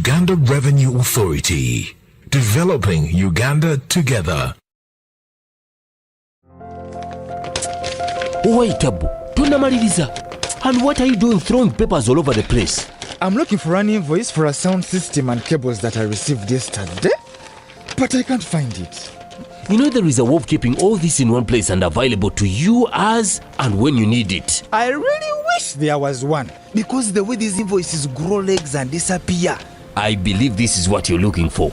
Uganda Revenue Authority. Developing Uganda together. Wait, Abu. Tunamaliriza. And what are you doing throwing papers all over the place? I'm looking for an invoice for a sound system and cables that I received yesterday, but I can't find it. You know there is a way of keeping all this in one place and available to you as and when you need it. I really wish there was one, because the way these invoices grow legs and disappear. I believe this is what you're looking for.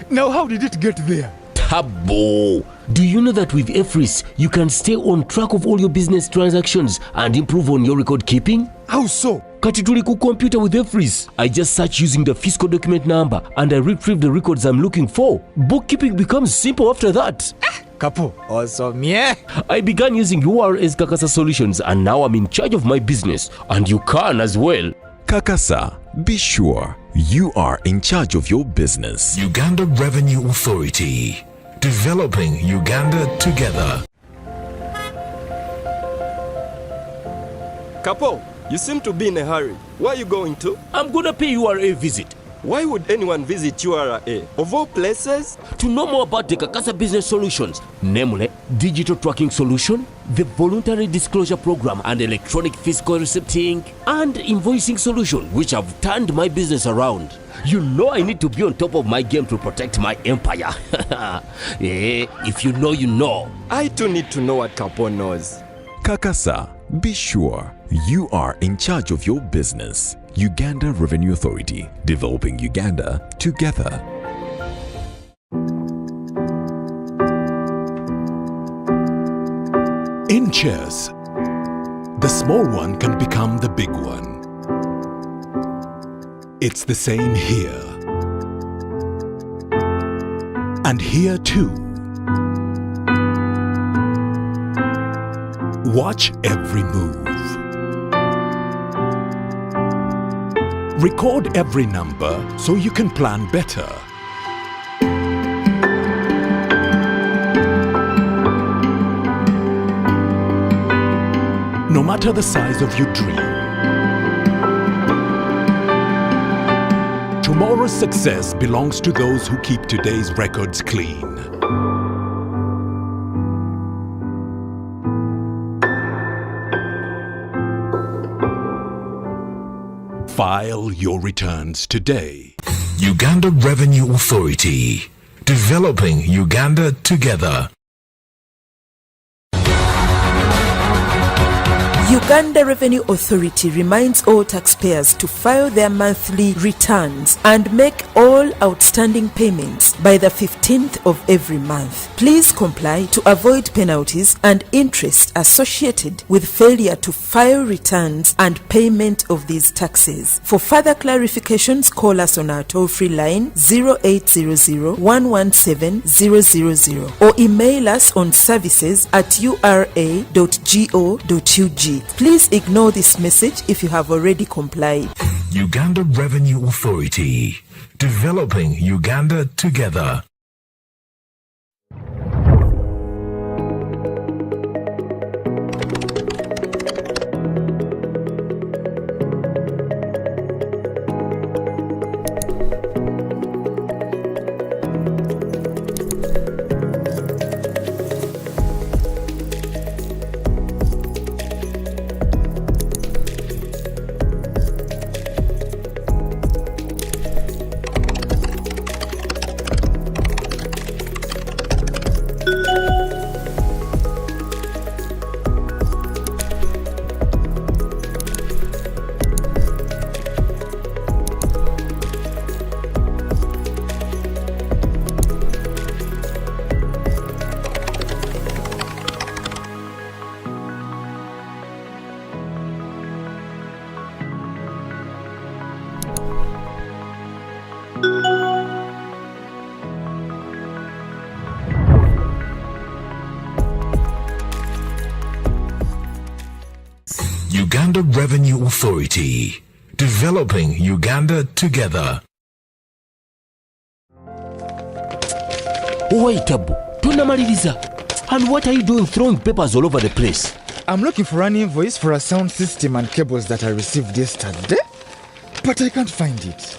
Now how did it get there? Tabo! Do you know that with EFRIS, you can stay on track of all your business transactions and improve on your record keeping? How so? Kati tuli ku computer with EFRIS. I just search using the fiscal document number and I retrieve the records I'm looking for. Bookkeeping becomes simple after that. Kapo, awesome, yeah. I began using URS Kakasa Solutions and now I'm in charge of my business. And you can as well. Kakasa, be sure you are in charge of your business. Uganda Revenue Authority. Developing Uganda together. Kapo, you seem to be in a hurry. Where are you going to? I'm gonna pay URA visit. Why would anyone visit URA? Of all places? To know more about the Kakasa Business Solutions, namely digital tracking solution, the voluntary disclosure program and electronic fiscal receipting and invoicing solution, which have turned my business around. You know I need to be on top of my game to protect my empire. If you know, you know. I too need to know what Kapo knows. Kakasa, be sure you are in charge of your business. Uganda Revenue Authority, developing Uganda together. In chess, the small one can become the big one. It's the same here. And here too. Watch every move. Record every number so you can plan better. No matter the size of your dream, tomorrow's success belongs to those who keep today's records clean. File your returns today. Uganda Revenue Authority. Developing Uganda together. Uganda Revenue Authority reminds all taxpayers to file their monthly returns and make all outstanding payments by the 15th of every month. Please comply to avoid penalties and interest associated with failure to file returns and payment of these taxes. For further clarifications, call us on our toll-free line 0800 117 000 or email us on services@ura.go.ug. Please ignore this message if you have already complied. Uganda Revenue Authority. Developing Uganda together. Uganda Revenue Authority. Developing Uganda together. Wait, Abu. Tunamaliriza. And what are you doing throwing papers all over the place? I'm looking for an invoice for a sound system and cables that I received yesterday, but I can't find it.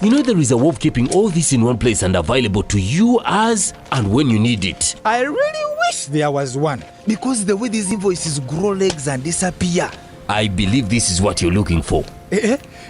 You know there is a way of keeping all this in one place and available to you as and when you need it. I really wish there was one, because the way these invoices grow legs and disappear. I believe this is what you're looking for.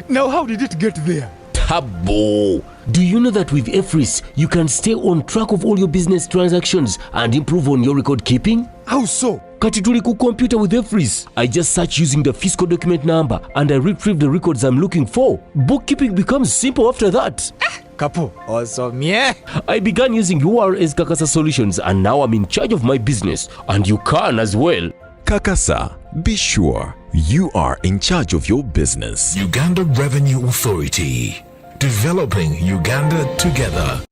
Now how did it get there? Tabo! Do you know that with EFRIS, you can stay on track of all your business transactions and improve on your record keeping? How so? Kati tuli ku computer with EFRIS. I just search using the fiscal document number and I retrieve the records I'm looking for. Bookkeeping becomes simple after that. Kapo, awesome, yeah. I began using URS Kakasa Solutions and now I'm in charge of my business, and you can as well. Kakasa, be sure you are in charge of your business. Uganda Revenue Authority. Developing Uganda together.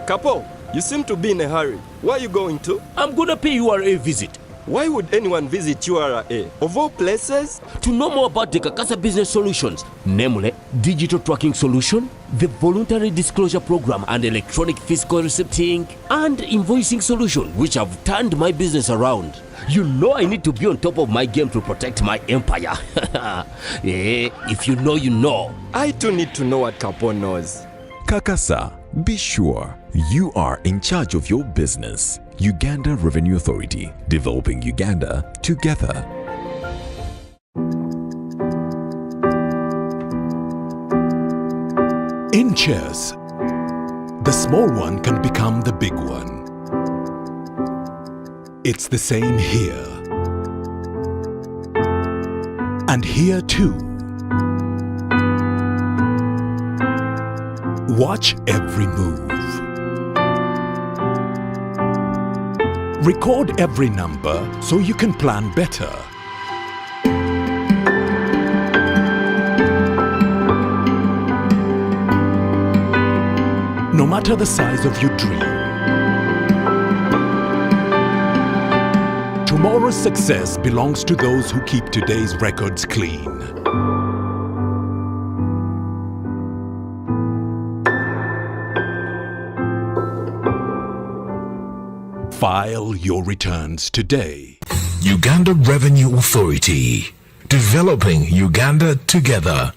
Kapo, you seem to be in a hurry. Where are you going to? I'm gonna pay URA visit. Why would anyone visit URA? Of all places? To know more about the Kakasa Business Solutions, namely digital tracking solution, the voluntary disclosure program and electronic fiscal receipting and invoicing solution, which have turned my business around. You know I need to be on top of my game to protect my empire. If you know, you know. I too need to know what Kapo knows. Kakasa, be sure you are in charge of your business. Uganda Revenue Authority, developing Uganda together. In chess, the small one can become the big one. It's the same here. And here too. Watch every move. Record every number so you can plan better. No matter the size of your dream, tomorrow's success belongs to those who keep today's records clean. File your returns today. Uganda Revenue Authority. Developing Uganda together.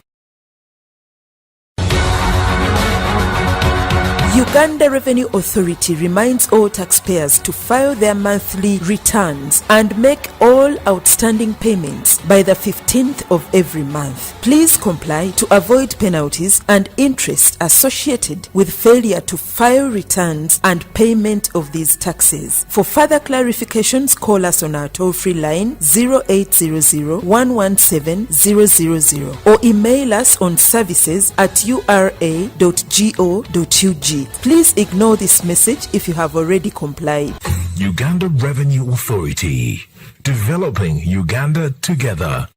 Uganda Revenue Authority reminds all taxpayers to file their monthly returns and make all outstanding payments by the 15th of every month. Please comply to avoid penalties and interest associated with failure to file returns and payment of these taxes. For further clarifications, call us on our toll-free line 0800 117 000 or email us on services@ura.go.ug. Please ignore this message if you have already complied. Uganda Revenue Authority. Developing Uganda together.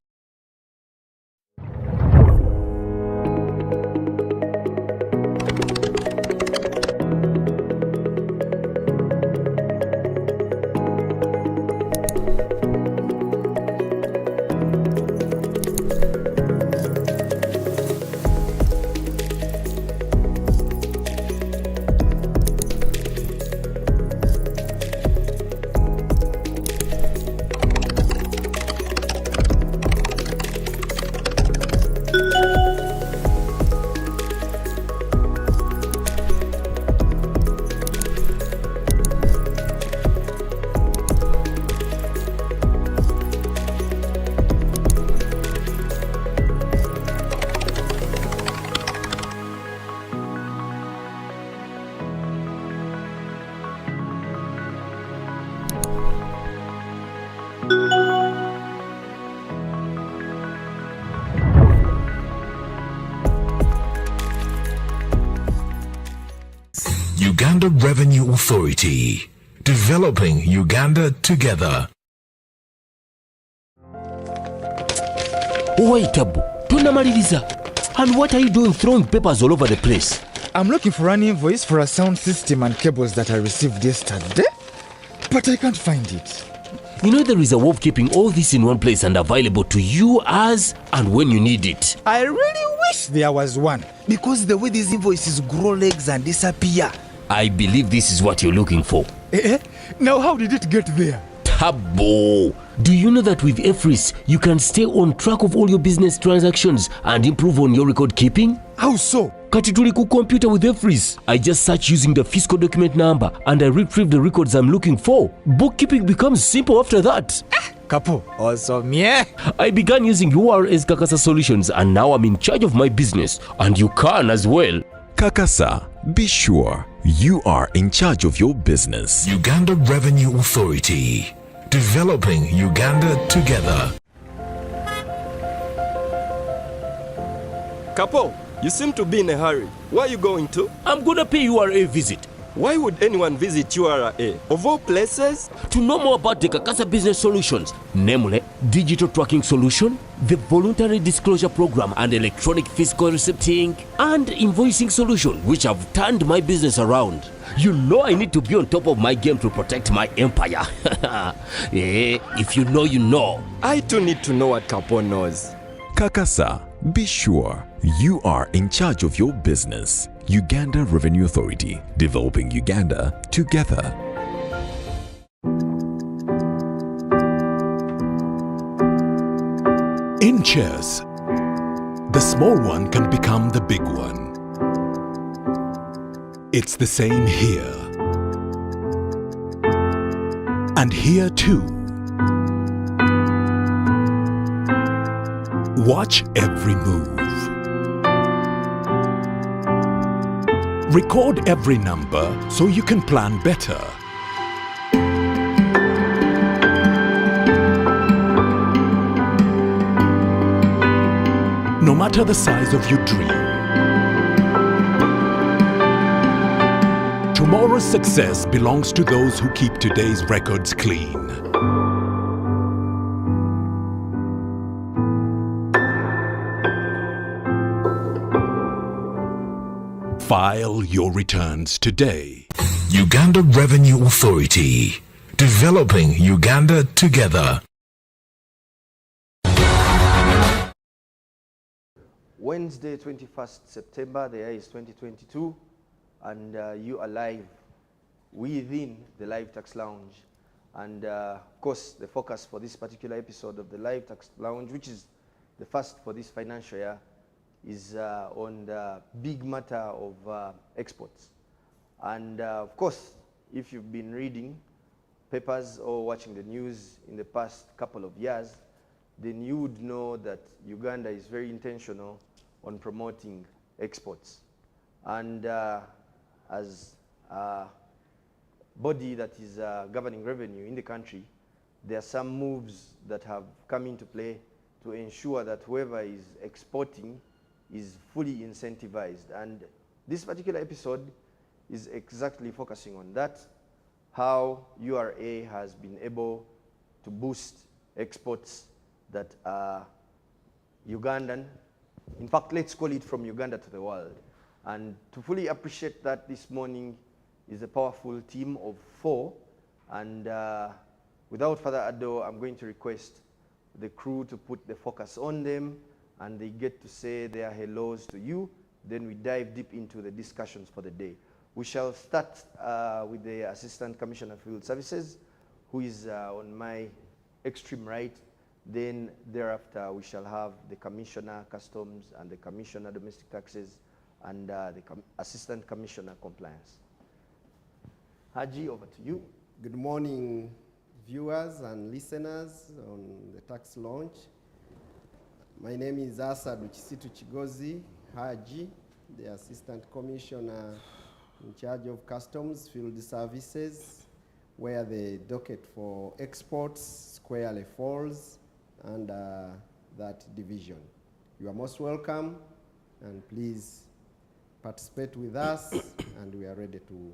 Uganda Revenue Authority. Developing Uganda together. Wait, Tabu, tunamaliriza. And what are you doing throwing papers all over the place? I'm looking for an invoice for a sound system and cables that I received yesterday, but I can't find it. You know there is a way of keeping all this in one place and available to you as and when you need it. I really wish there was one, because the way these invoices grow legs and disappear. I believe this is what you're looking for. Now how did it get there? Habo! Do you know that with Efris, you can stay on track of all your business transactions and improve on your record keeping? How so? Kati tuli ku computer with Efris. I just search using the fiscal document number and I retrieve the records I'm looking for. Bookkeeping becomes simple after that. Kapo, awesome, yeah. I began using URS Kakasa Solutions and now I'm in charge of my business, and you can as well. Kakasa, be sure you are in charge of your business. Uganda Revenue Authority. Developing Uganda together. Kapo, you seem to be in a hurry. Where are you going to? I'm gonna pay URA visit. Why would anyone visit URA? Of all places? To know more about the Kakasa Business Solutions, namely digital tracking solution, the voluntary disclosure program and electronic fiscal receipting, and invoicing solution, which have turned my business around. You know I need to be on top of my game to protect my empire. If you know, you know. I too need to know what Kapo knows. Kakasa, be sure you are in charge of your business. Uganda Revenue Authority, developing Uganda together. In chess, the small one can become the big one. It's the same here. And here too. Watch every move. Record every number so you can plan better. No matter the size of your dream, tomorrow's success belongs to those who keep today's records clean. File your returns today. Uganda Revenue Authority. Developing Uganda together. Wednesday, 21st September, the year is 2022, and you are live within the Live Tax Lounge. And of course, the focus for this particular episode of the Live Tax Lounge, which is the first for this financial year, is on the big matter of exports. And of course, if you've been reading papers or watching the news in the past couple of years, then you would know that Uganda is very intentional on promoting exports. And as a body that is governing revenue in the country, there are some moves that have come into play to ensure that whoever is exporting is fully incentivized. And this particular episode is exactly focusing on that, how URA has been able to boost exports that are Ugandan. In fact, let's call it from Uganda to the world. And to fully appreciate that, this morning is a powerful team of 4. And without further ado, I'm going to request the crew to put the focus on them, and they get to say their hellos to you. Then we dive deep into the discussions for the day. We shall start with the Assistant Commissioner of Field Services, who is on my extreme right. Then thereafter, we shall have the Commissioner Customs and the Commissioner Domestic Taxes and the Assistant Commissioner Compliance. Haji, over to you. Good morning, viewers and listeners on the Tax Launch. My name is Asad Uchisitu Chigozi Haji, the Assistant Commissioner in charge of Customs Field Services, where the docket for exports squarely falls under that division. You are most welcome, and please participate with us, and we are ready to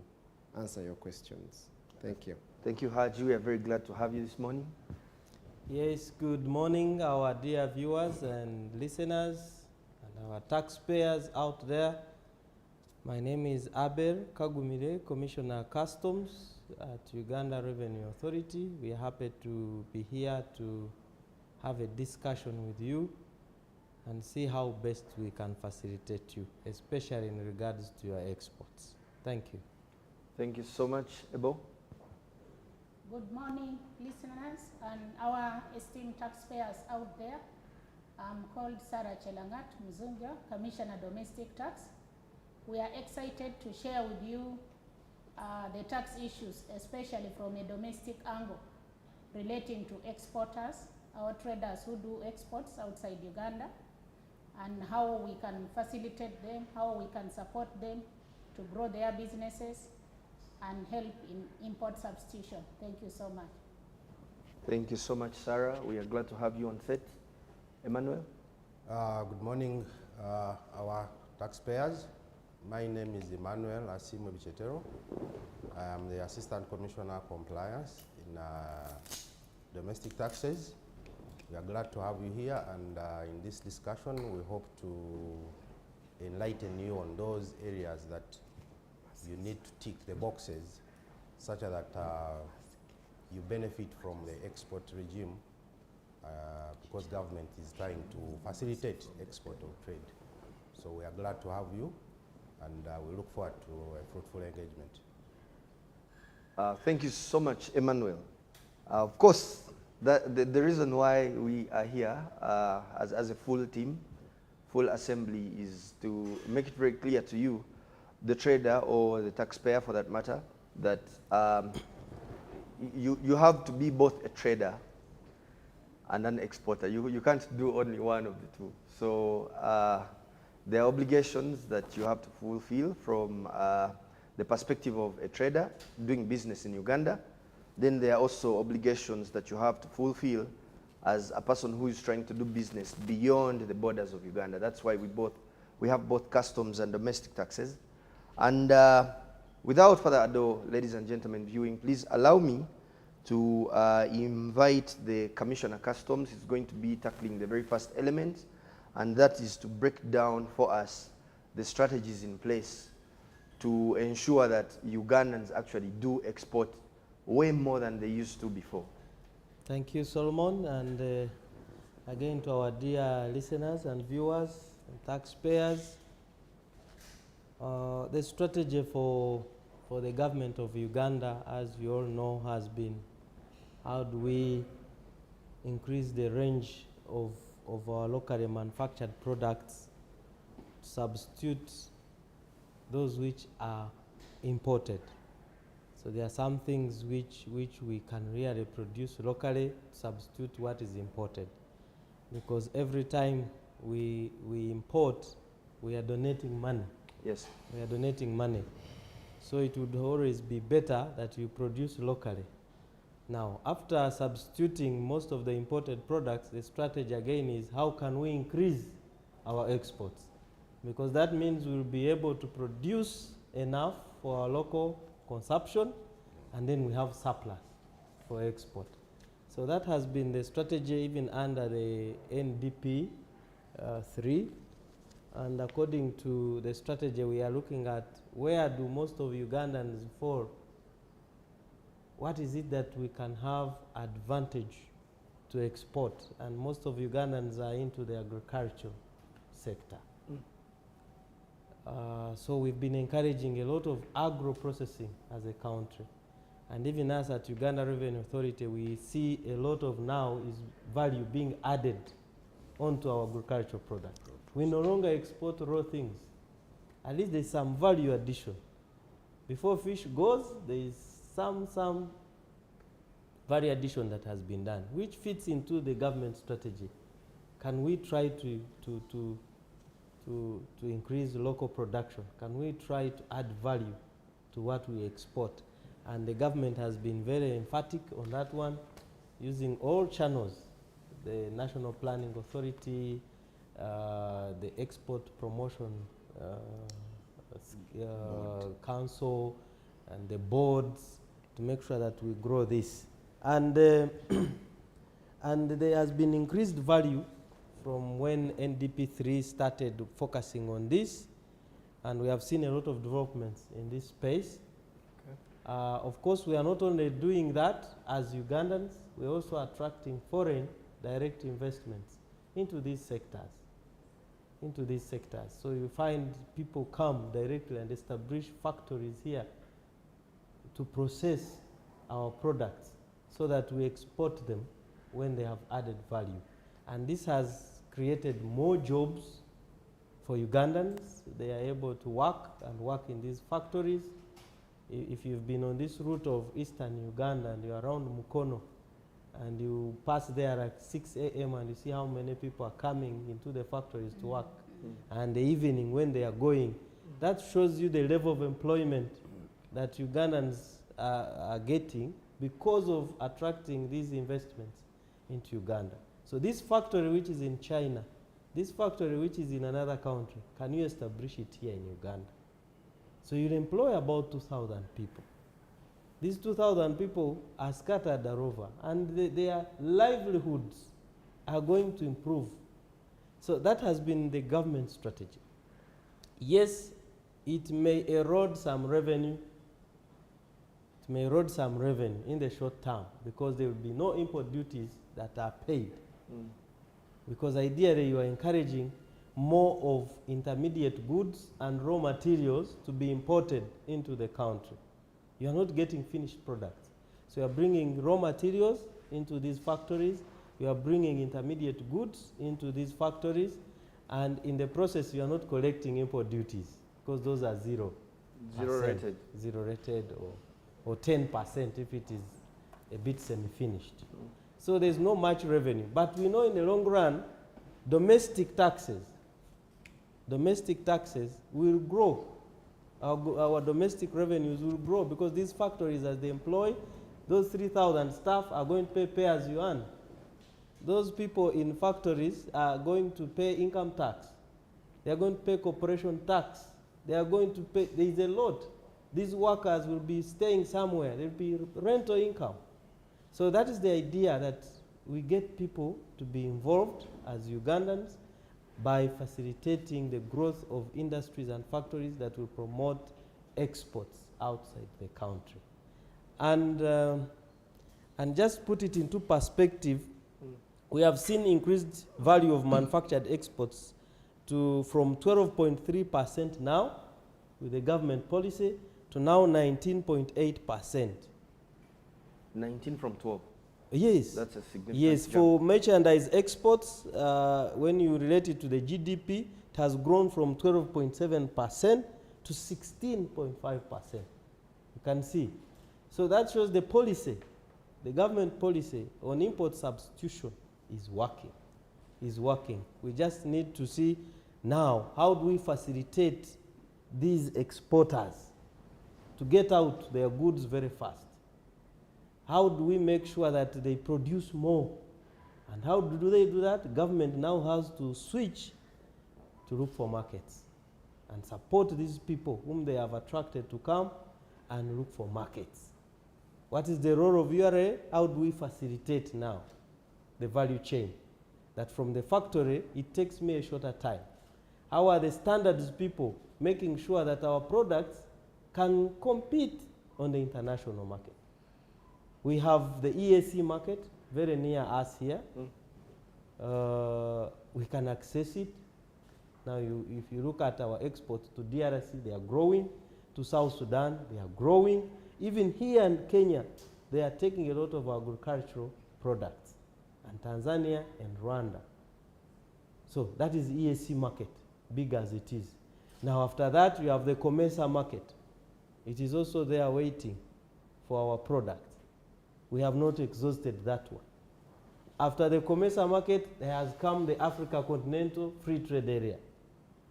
answer your questions. Thank you. Thank you, Haji. We are very glad to have you this morning. Yes, good morning, our dear viewers and listeners and our taxpayers out there. My name is Abel Kagumire, Commissioner Customs at Uganda Revenue Authority. We are happy to be here to have a discussion with you and see how best we can facilitate you, especially in regards to your exports. Thank you. Thank you so much, Ebo. Good morning, listeners and our esteemed taxpayers out there. I'm called Sarah Chelangat Muzunga, Commissioner Domestic Tax. We are excited to share with you the tax issues, especially from a domestic angle, relating to exporters, our traders who do exports outside Uganda, and how we can facilitate them, how we can support them to grow their businesses and help in import substitution. Thank you so much. Thank you so much, Sarah. We are glad to have you on set. Emmanuel? Good morning, our taxpayers. My name is Emmanuel Asimo Bichetero. I am the Assistant Commissioner Compliance in Domestic Taxes. We are glad to have you here, and in this discussion we hope to enlighten you on those areas that you need to tick the boxes such that you benefit from the export regime because government is trying to facilitate export of trade. So we are glad to have you, and we look forward to a fruitful engagement. Thank you so much, Emmanuel. Of course, the reason why we are here as a full team, full assembly, is to make it very clear to you, the trader or the taxpayer for that matter, that you have to be both a trader and an exporter. You can't do only one of the two. So there are obligations that you have to fulfill from the perspective of a trader doing business in Uganda. Then there are also obligations that you have to fulfill as a person who is trying to do business beyond the borders of Uganda. That's why we have both customs and domestic taxes. And without further ado, ladies and gentlemen viewing, please allow me to invite the Commissioner Customs. He's going to be tackling the very first element, and that is to break down for us the strategies in place to ensure that Ugandans actually do export way more than they used to before. Thank you, Solomon, and again to our dear listeners and viewers and taxpayers. The strategy for the government of Uganda, as you all know, has been how do we increase the range of our locally manufactured products to substitute those which are imported. So there are some things which we can really produce locally to substitute what is imported. Because every time we import, we are donating money. Yes. We are donating money. So it would always be better that you produce locally. Now, after substituting most of the imported products, the strategy again is how can we increase our exports? Because that means we'll be able to produce enough for our local consumption, and then we have surplus for export. So that has been the strategy even under the NDP 3. And according to the strategy, we are looking at where do most of Ugandans fall? What is it that we can have advantage to export? And most of Ugandans are into the agricultural sector. So we've been encouraging a lot of agro-processing as a country. And even us at Uganda Revenue Authority, we see a lot of now is value being added onto our agricultural product. We no longer export raw things. At least there's some value addition. Before fish goes, there is some value addition that has been done, which fits into the government strategy. Can we try to increase local production? Can we try to add value to what we export? And the government has been very emphatic on that one, using all channels, the National Planning Authority, the Export Promotion Council, and the boards, to make sure that we grow this. And and there has been increased value from when NDP 3 started focusing on this, and we have seen a lot of developments in this space. Of course, we are not only doing that as Ugandans, we're also attracting foreign direct investments into these sectors. So you find people come directly and establish factories here to process our products so that we export them when they have added value. And this has created more jobs for Ugandans. They are able to work in these factories. If you've been on this route of eastern Uganda and you're around Mukono and you pass there at 6 a.m. and you see how many people are coming into the factories to work, and the evening when they are going, that shows you the level of employment that Ugandans are getting because of attracting these investments into Uganda. So this factory which is in China, this factory which is in another country, can you establish it here in Uganda? So you'll employ about 2,000 people. These 2,000 people are scattered all over, and their livelihoods are going to improve. So that has been the government strategy. Yes, it may erode some revenue. It may erode some revenue in the short term because there will be no import duties that are paid. Because ideally you are encouraging more of intermediate goods and raw materials to be imported into the country. You are not getting finished products. So you are bringing raw materials into these factories, you are bringing intermediate goods into these factories, and in the process you are not collecting import duties because those are zero. Zero rated. Zero rated or 10% if it is a bit semi-finished. So there's no much revenue. But we know in the long run, domestic taxes will grow. Our domestic revenues will grow because these factories, as they employ, those 3,000 staff are going to pay as you earn. Those people in factories are going to pay income tax. They are going to pay corporation tax. They are going to pay, there is a lot. These workers will be staying somewhere. There will be rental income. So that is the idea, that we get people to be involved as Ugandans by facilitating the growth of industries and factories that will promote exports outside the country. And just put it into perspective, we have seen increased value of manufactured exports from 12.3% now with the government policy to now 19.8%. 19 from 12. Yes. That's a significant Yes, jump. for merchandise exports, when you relate it to the GDP, it has grown from 12.7% to 16.5%. You can see. So that shows the policy, the government policy on import substitution is working. Is working. We just need to see now, how do we facilitate these exporters to get out their goods very fast? How do we make sure that they produce more? And how do they do that? Government now has to switch to look for markets and support these people whom they have attracted to come and look for markets. What is the role of URA? How do we facilitate now the value chain? That from the factory, it takes me a shorter time. How are the standards people making sure that our products can compete on the international market? We have the EAC market very near us here. We can access it. Now, if you look at our exports to DRC, they are growing. To South Sudan, they are growing. Even here in Kenya, they are taking a lot of agricultural products. And Tanzania and Rwanda. So that is EAC market, big as it is. Now after that, you have the COMESA market. It is also there waiting for our products. We have not exhausted that one. After the COMESA market, there has come the Africa Continental Free Trade Area.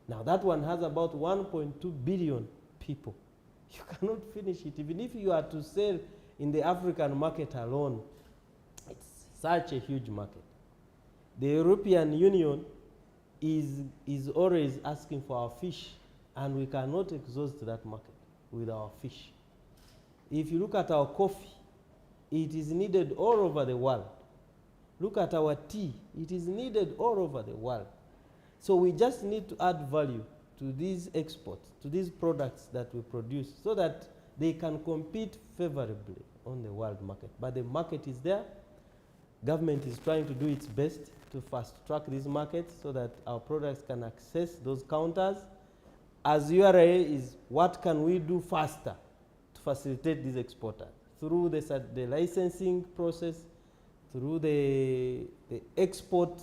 Now that one has about 1.2 billion people. You cannot finish it. Even if you are to sell in the African market alone, it's such a huge market. The European Union is always asking for our fish, and we cannot exhaust that market with our fish. If you look at our coffee, it is needed all over the world. Look at our tea, it is needed all over the world. So we just need to add value to these exports, to these products that we produce, so that they can compete favorably on the world market. But the market is there. Government is trying to do its best to fast track these markets so that our products can access those counters. As URA is, what can we do faster to facilitate these exporters? through the licensing process, through the export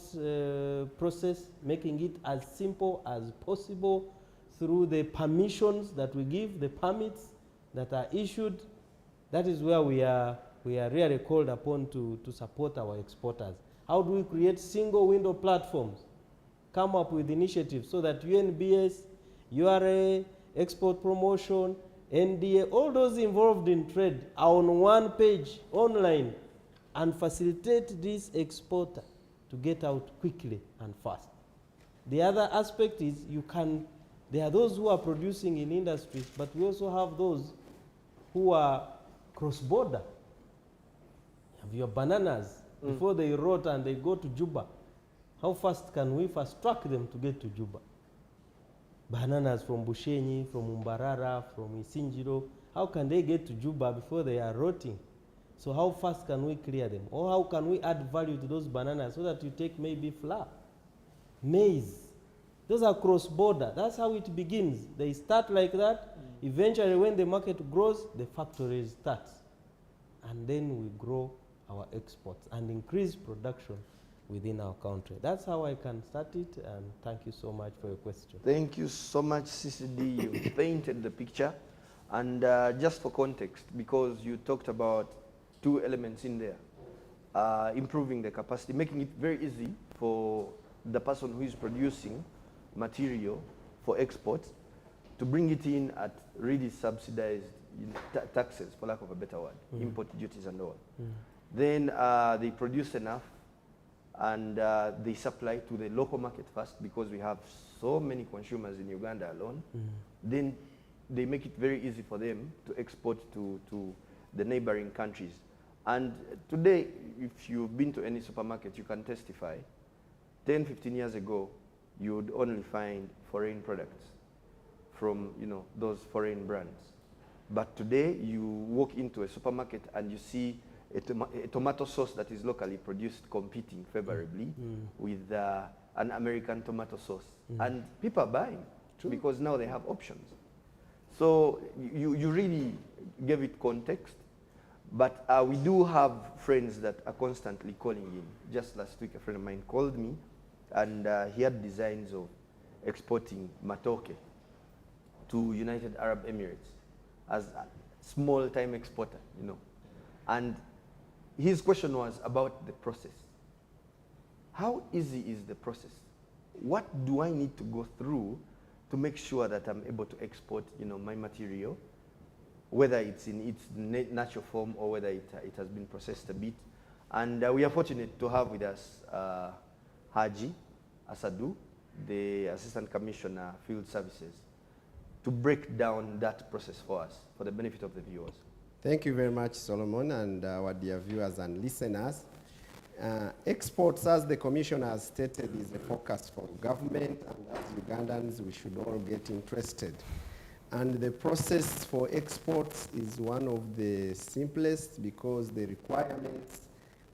process, making it as simple as possible, through the permissions that we give, the permits that are issued. That is where we are really called upon to support our exporters. How do we create single window platforms? Come up with initiatives so that UNBS, URA, export promotion, NDA, all those involved in trade are on one page online and facilitate this exporter to get out quickly and fast. The other aspect is there are those who are producing in industries, but we also have those who are cross-border. You have your bananas before they rot and they go to Juba. How fast can we fast track them to get to Juba? Bananas from Bushenyi, from Umbarara, from Isinjiro, how can they get to Juba before they are rotting? So how fast can we clear them? Or how can we add value to those bananas so that you take maybe flour, maize? Those are cross-border. That's how it begins. They start like that. Eventually, when the market grows, the factories start. And then we grow our exports and increase production within our country. That's how I can start it, and thank you so much for your question. Thank you so much, CCD. You painted the picture. And just for context, because you talked about two elements in there, improving the capacity, making it very easy for the person who is producing material for export to bring it in at really subsidized taxes, for lack of a better word, import duties and all. Then they produce enough and they supply to the local market first, because we have so many consumers in Uganda alone. Then they make it very easy for them to export to the neighboring countries. And today, if you've been to any supermarket, you can testify, 10, 15 years ago, you would only find foreign products from those foreign brands. But today, you walk into a supermarket and you see a tomato sauce that is locally produced competing favorably with an American tomato sauce. And people are buying because now they have options. So you really gave it context. But we do have friends that are constantly calling in. Just last week, a friend of mine called me, and he had designs of exporting matoke to United Arab Emirates as a small-time exporter, And his question was about the process. How easy is the process? What do I need to go through to make sure that I'm able to export, my material, whether it's in its natural form or whether it has been processed a bit? And we are fortunate to have with us Haji Asadu, the Assistant Commissioner, Field Services, to break down that process for us, for the benefit of the viewers. Thank you very much, Solomon, and our dear viewers and listeners. Exports, as the Commissioner has stated, is a focus for government, and as Ugandans, we should all get interested. And the process for exports is one of the simplest because the requirements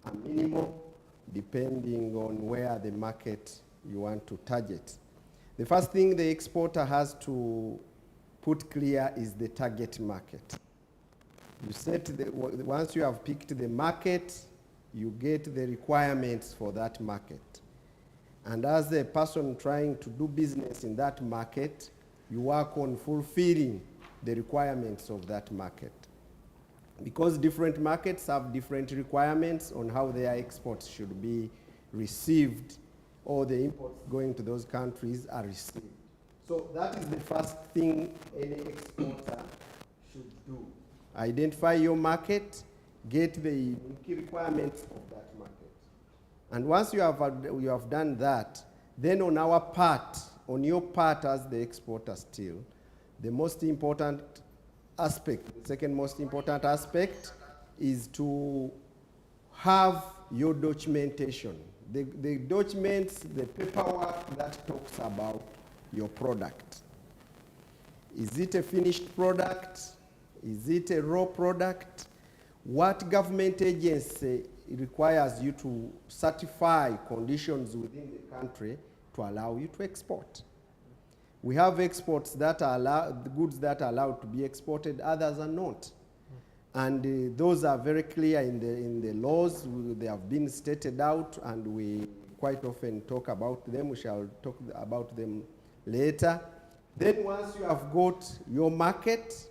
are minimal depending on where the market you want to target. The first thing the exporter has to put clear is the target market. You set once you have picked the market, you get the requirements for that market. And as a person trying to do business in that market, you work on fulfilling the requirements of that market. Because different markets have different requirements on how their exports should be received, or the imports going to those countries are received. So that is the first thing any exporter should do. Identify your market, get the key requirements of that market. And once you have done that, then on our part, on your part as the exporter still, the most important aspect, the second most important aspect is to have your documentation. The documents, the paperwork that talks about your product. Is it a finished product? Is it a raw product? What government agency requires you to certify conditions within the country to allow you to export? We have exports that are allowed, goods that are allowed to be exported, others are not. And those are very clear in the laws. They have been stated out, and we quite often talk about them. We shall talk about them later. Then once you have got your market,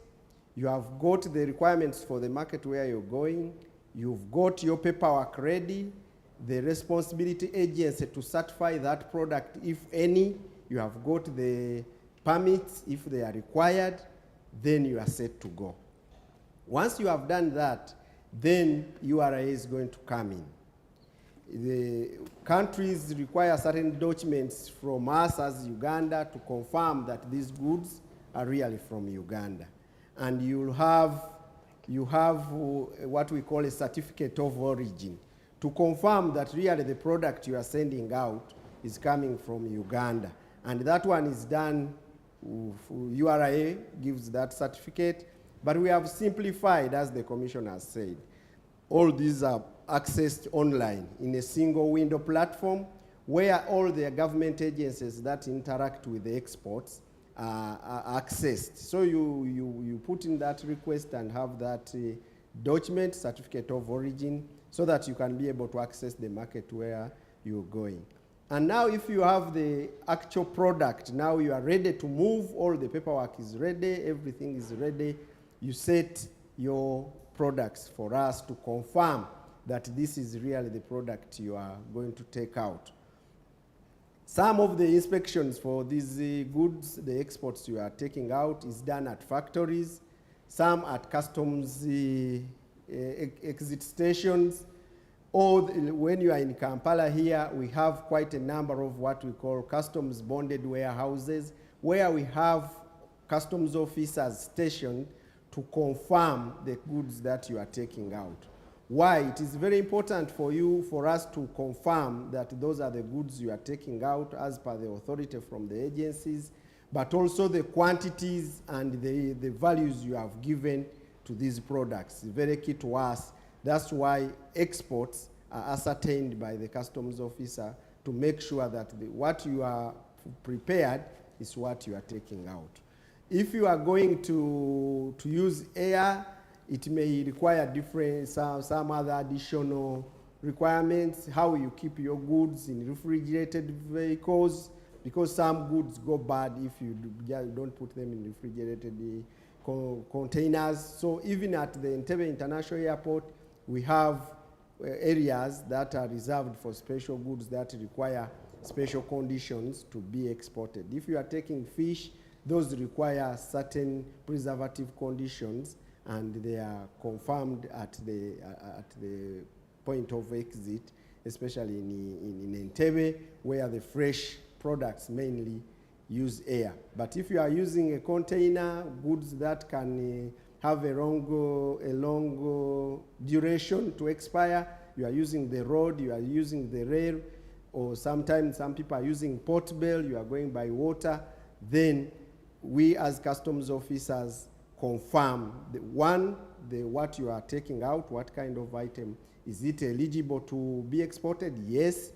you have got the requirements for the market where you're going, you've got your paperwork ready, the responsibility agency to certify that product, if any, you have got the permits if they are required, then you are set to go. Once you have done that, then URA is going to come in. The countries require certain documents from us as Uganda to confirm that these goods are really from Uganda. And you have what we call a certificate of origin to confirm that really the product you are sending out is coming from Uganda. And that one is done, URA gives that certificate, but we have simplified, as the Commissioner has said. All these are accessed online in a single window platform where all the government agencies that interact with the exports are accessed. So you put in that request and have that document, certificate of origin, so that you can be able to access the market where you're going. And now if you have the actual product, now you are ready to move, all the paperwork is ready, everything is ready, you set your products for us to confirm that this is really the product you are going to take out. Some of the inspections for these goods, the exports you are taking out, is done at factories, some at customs exit stations, or when you are in Kampala here, we have quite a number of what we call customs bonded warehouses, where we have customs officers stationed to confirm the goods that you are taking out. Why? It is very important for us to confirm that those are the goods you are taking out as per the authority from the agencies, but also the quantities and the values you have given to these products. It's very key to us. That's why exports are ascertained by the customs officer to make sure that what you are prepared is what you are taking out. If you are going to use air, it may require some other additional requirements, how you keep your goods in refrigerated vehicles, because some goods go bad if you don't put them in refrigerated containers. So even at the Entebbe International Airport, we have areas that are reserved for special goods that require special conditions to be exported. If you are taking fish, those require certain preservative conditions, and they are confirmed at the point of exit, especially in Entebbe, where the fresh products mainly use air. But if you are using a container, goods that can have a long duration to expire, you are using the road, you are using the rail, or sometimes some people are using port bell, you are going by water, then we as customs officers confirm what you are taking out, what kind of item. Is it eligible to be exported? Yes.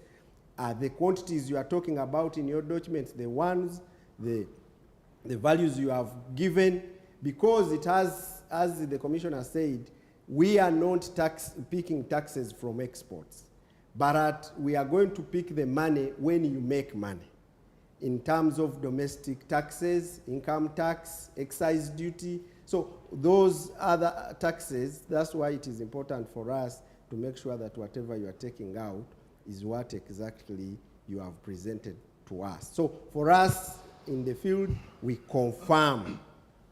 The quantities you are talking about in your documents, the values you have given, because it has, as the Commissioner said, we are not picking taxes from exports, but we are going to pick the money when you make money, in terms of domestic taxes, income tax, excise duty. So those other taxes, that's why it is important for us to make sure that whatever you are taking out is what exactly you have presented to us. So for us in the field, we confirm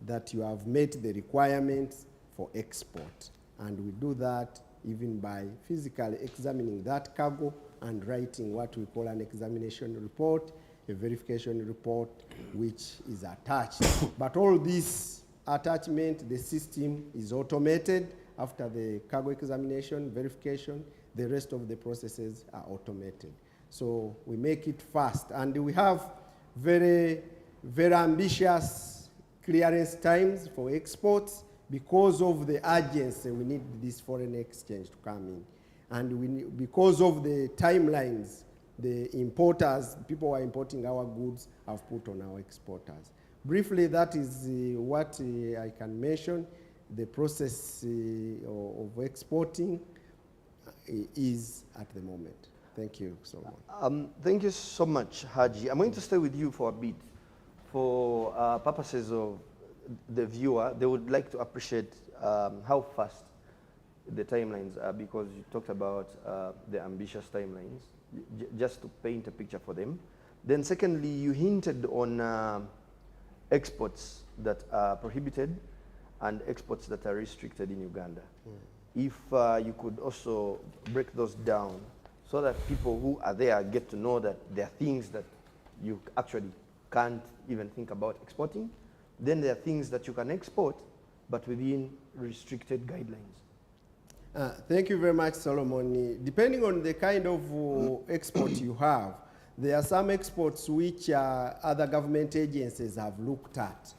that you have met the requirements for export. And we do that even by physically examining that cargo and writing what we call an examination report, a verification report, which is attached. But all this attachment, the system is automated. After the cargo examination, verification, the rest of the processes are automated. So we make it fast. And we have very, very ambitious clearance times for exports because of the urgency. We need this foreign exchange to come in. And because of the timelines, the importers, people who are importing our goods, have put on our exporters. Briefly, that is what I can mention. the process of exporting is at the moment. Thank you so much. Thank you so much, Haji. I'm going to stay with you for a bit. For purposes of the viewer, they would like to appreciate how fast the timelines are, because you talked about the ambitious timelines, just to paint a picture for them. Then secondly, you hinted on exports that are prohibited and exports that are restricted in Uganda. If you could also break those down so that people who are there get to know that there are things that you actually can't even think about exporting. Then there are things that you can export, but within restricted guidelines. Thank you very much, Solomon. Depending on the kind of export you have, there are some exports which other government agencies have looked at.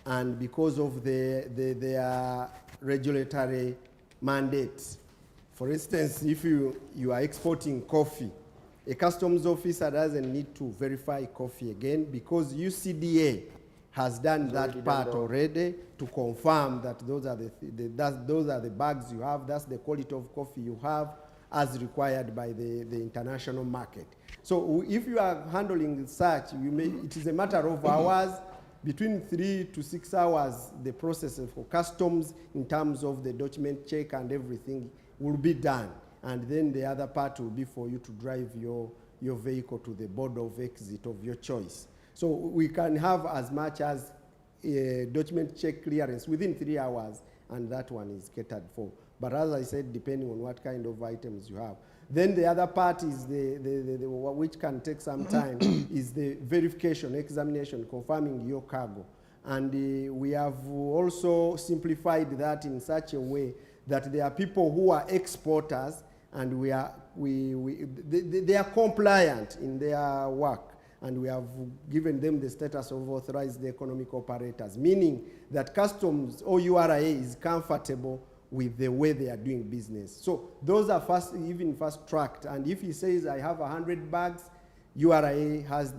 And because of their regulatory mandates, for instance, if you are exporting coffee, a customs officer doesn't need to verify coffee again, because UCDA has done that part already to confirm that those are the bags you have, that's the quality of coffee you have as required by the international market. So if you are handling such, it is a matter of hours, between 3 to 6 hours, the process for customs in terms of the document check and everything will be done. And then the other part will be for you to drive your vehicle to the board of exit of your choice. So we can have as much as document check clearance within 3 hours, and that one is catered for. But as I said, depending on what kind of items you have. Then the other part is which can take some time, is the verification, examination, confirming your cargo. And we have also simplified that in such a way that there are people who are exporters, and they are compliant in their work. And we have given them the status of authorized economic operators, meaning that customs or URA is comfortable with the way they are doing business. So those are even fast tracked. And if he says, I have 100 bags, URA has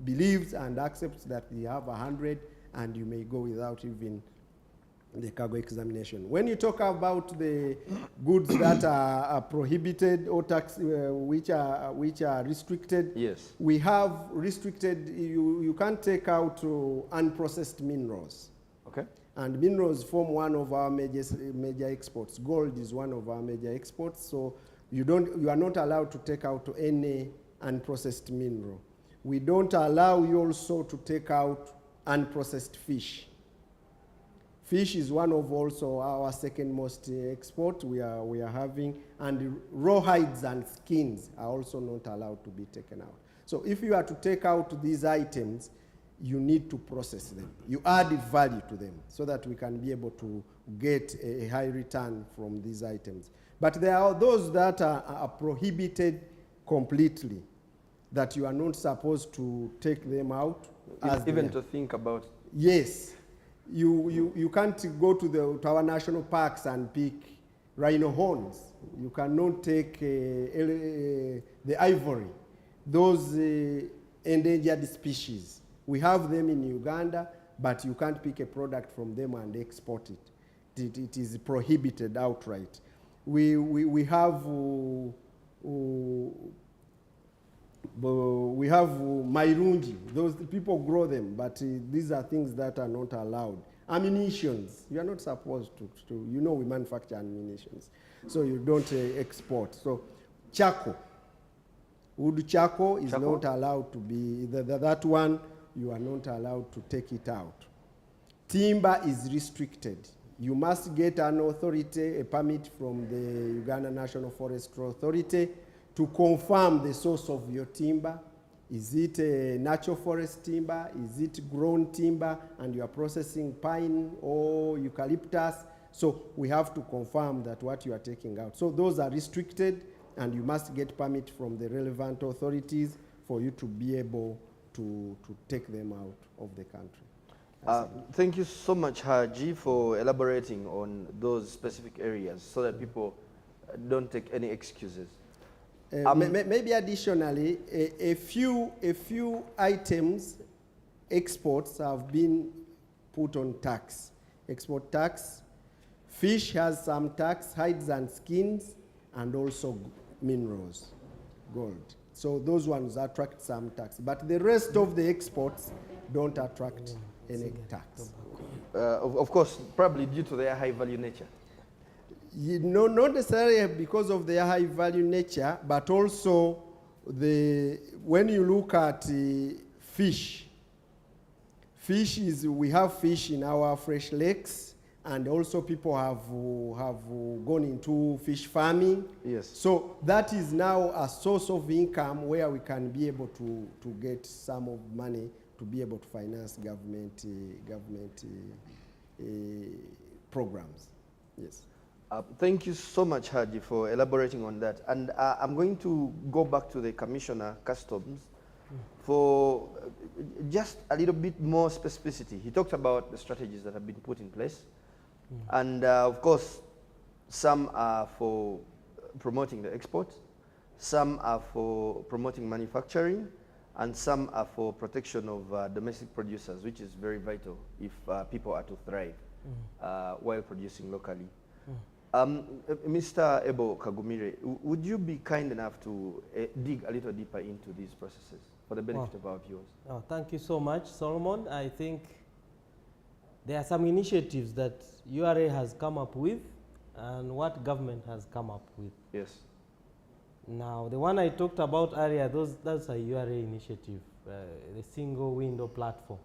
believes and accepts that you have 100, and you may go without even the cargo examination. When you talk about the goods that are prohibited or tax, which are restricted, yes, we have restricted. You can't take out unprocessed minerals. Okay. And minerals form one of our major exports. Gold is one of our major exports. So you are not allowed to take out any unprocessed mineral. We don't allow you also to take out unprocessed fish. Fish is one of also our second most export we are having, and raw hides and skins are also not allowed to be taken out. So if you are to take out these items, you need to process them. You add value to them so that we can be able to get a high return from these items. But there are those that are prohibited completely, that you are not supposed to take them out. Even to think about. Yes. You can't go to our national parks and pick rhino horns. You cannot take the ivory, those endangered species. We have them in Uganda, but you can't pick a product from them and export it. It is prohibited outright. We have Mairungi. Those people grow them, but these are things that are not allowed. Ammunitions, you are not supposed to. We manufacture ammunitions, so you don't export. So charcoal, wood charcoal is not allowed to be, that one you are not allowed to take it out. Timber is restricted. You must get an authority, a permit from the Uganda National Forestry Authority to confirm the source of your timber. Is it a natural forest timber? Is it grown timber and you are processing pine or eucalyptus? So we have to confirm that what you are taking out. So those are restricted, and you must get permit from the relevant authorities for you to be able to take them out of the country. Thank you so much, Haji, for elaborating on those specific areas so that people don't take any excuses. Maybe additionally, a few items, exports have been put on tax. export tax. Fish has some tax, hides and skins, and also minerals, gold. So those ones attract some tax, but the rest of the exports don't attract any tax. Of course, probably due to their high value nature. Not necessarily because of their high value nature, but also when you look at fish, we have fish in our fresh lakes, and also people have gone into fish farming. Yes. So that is now a source of income where we can be able to get some of money to be able to finance government programs. Yes. Thank you so much, Haji, for elaborating on that. And I'm going to go back to the Commissioner Customs for just a little bit more specificity. He talked about the strategies that have been put in place. And of course, some are for promoting the export, some are for promoting manufacturing, and some are for protection of domestic producers, which is very vital if people are to thrive while producing locally. Mr. Ebo Kagumire, would you be kind enough to dig a little deeper into these processes for the benefit of our viewers? Oh, thank you so much, Solomon. I think there are some initiatives that URA has come up with and what government has come up with. Yes. Now, the one I talked about earlier, that's a URA initiative, the single window platform.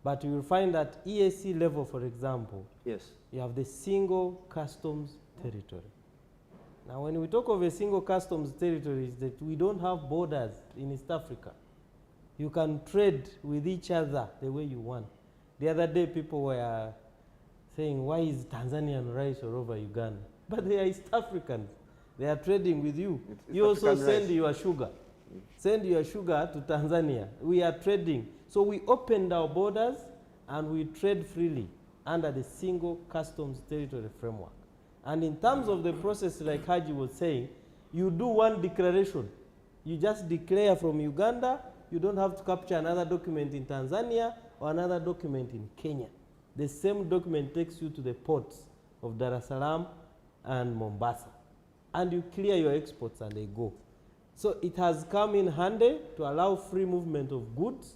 But you will find at EAC level, for example, yes, you have the single customs territory. Now, when we talk of a single customs territory, is that we don't have borders in East Africa. You can trade with each other the way you want. The other day, people were saying, why is Tanzanian rice all over Uganda? But they are East Africans. They are trading with you. You also send your sugar. Send your sugar to Tanzania. We are trading. So we opened our borders and we trade freely under the single customs territory framework. And in terms of the process, like Haji was saying, you do one declaration. You just declare from Uganda. You don't have to capture another document in Tanzania or another document in Kenya. The same document takes you to the ports of Dar es Salaam and Mombasa. And you clear your exports and they go. So it has come in handy to allow free movement of goods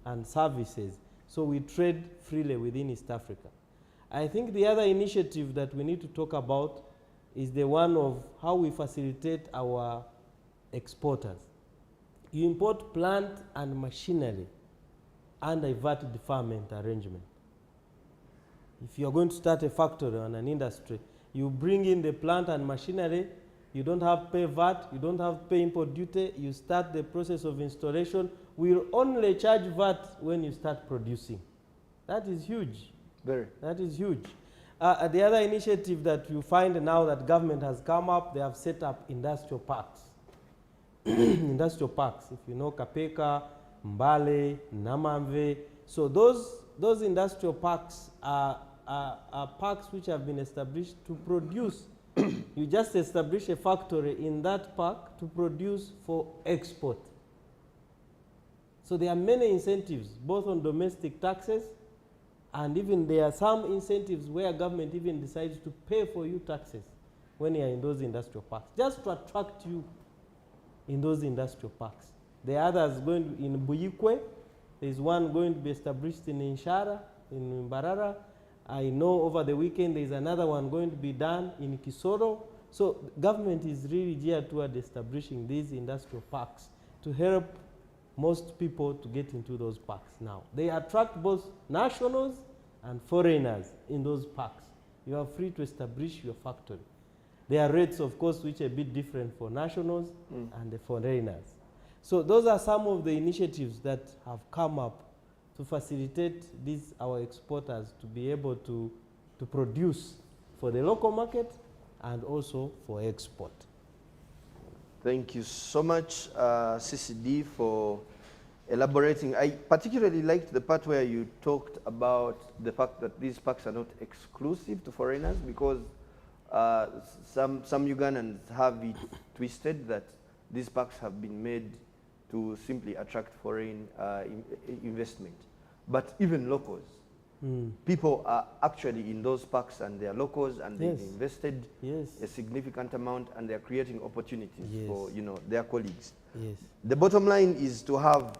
and services. So we trade freely within East Africa. I think the other initiative that we need to talk about is the one of how we facilitate our exporters. You import plant and machinery under a VAT deferment arrangement. If you're going to start a factory or an industry, you bring in the plant and machinery, you don't have to pay VAT, you don't have to pay import duty, you start the process of installation. We'll only charge VAT when you start producing. That is huge. Very. That is huge. The other initiative that you find now that government has come up, they have set up industrial parks. Industrial parks, if you know Kapeka, Mbale, Namamve. So those industrial parks are parks which have been established to produce. You just establish a factory in that park to produce for export. So there are many incentives, both on domestic taxes, and even there are some incentives where government even decides to pay for you taxes when you are in those industrial parks, just to attract you in those industrial parks. The others going in Buyikwe, there's one going to be established in Inshara, in Mbarara. I know over the weekend there's another one going to be done in Kisoro. So government is really geared toward establishing these industrial parks to help most people to get into those parks now. They attract both nationals and foreigners in those parks. You are free to establish your factory. There are rates, of course, which are a bit different for nationals and the foreigners. So those are some of the initiatives that have come up to facilitate these, our exporters, to be able to produce for the local market and also for export. Thank you so much, CCD, for elaborating. I particularly liked the part where you talked about the fact that these parks are not exclusive to foreigners, because some Ugandans have it twisted that these parks have been made to simply attract foreign investment. But even locals People are actually in those parks and they are locals and they've Yes. invested Yes. a significant amount and they are creating opportunities Yes. for their colleagues. Yes. The bottom line is to have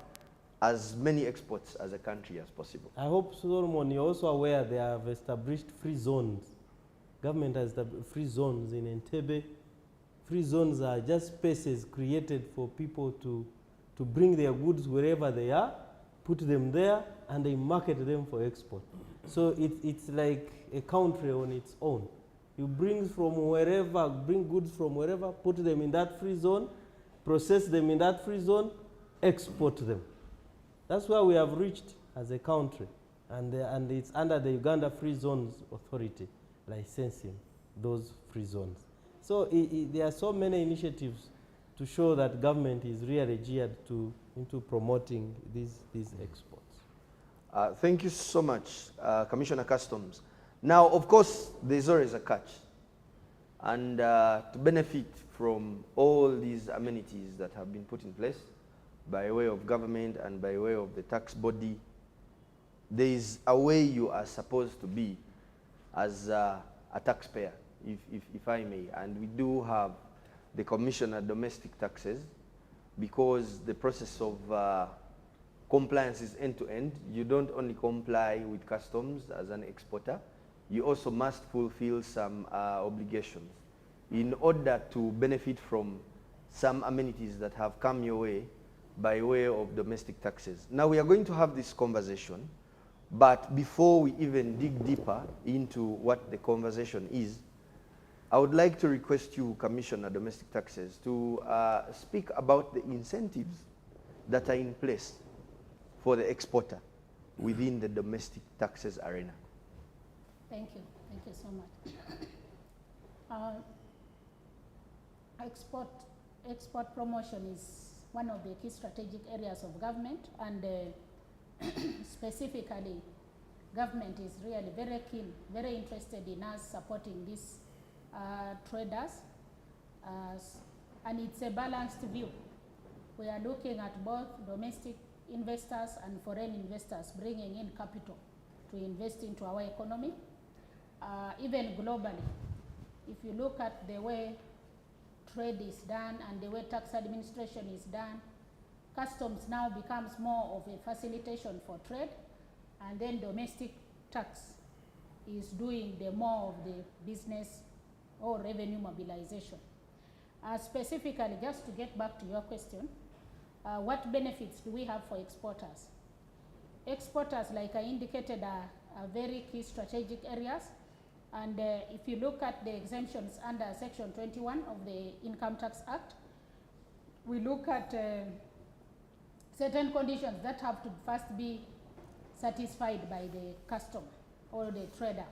as many exports as a country as possible. I hope, Solomon, you're also aware they have established free zones. Government has established free zones in Entebbe. Free zones are just spaces created for people to bring their goods wherever they are, put them there, and they market them for export. So it's like a country on its own. You bring goods from wherever, put them in that free zone, process them in that free zone, export them. That's where we have reached as a country. And it's under the Uganda Free Zones Authority licensing those free zones. So there are so many initiatives to show that government is really geared into promoting these exports. Thank you so much, Commissioner Customs. Now, of course, there's always a catch. And to benefit from all these amenities that have been put in place by way of government and by way of the tax body, there is a way you are supposed to be as a taxpayer, if I may. And we do have the Commission on Domestic Taxes, because the process of compliance is end-to-end. You don't only comply with customs as an exporter, you also must fulfill some obligations in order to benefit from some amenities that have come your way by way of domestic taxes. Now we are going to have this conversation, but before we even dig deeper into what the conversation is, I would like to request you, Commissioner Domestic Taxes, to speak about the incentives that are in place for the exporter within the domestic taxes arena. Thank you so much. Export promotion is one of the key strategic areas of government, and specifically, government is really very keen, very interested in us supporting these traders, and it's a balanced view. We are looking at both domestic investors and foreign investors bringing in capital to invest into our economy. Even globally, if you look at the way trade is done and the way tax administration is done, customs now becomes more of a facilitation for trade, and then domestic tax is doing the more of the business or revenue mobilization. Specifically, just to get back to your question, what benefits do we have for exporters? Exporters, like I indicated, are very key strategic areas. And if you look at the exemptions under Section 21 of the Income Tax Act, we look at certain conditions that have to first be satisfied by the customer or the trader.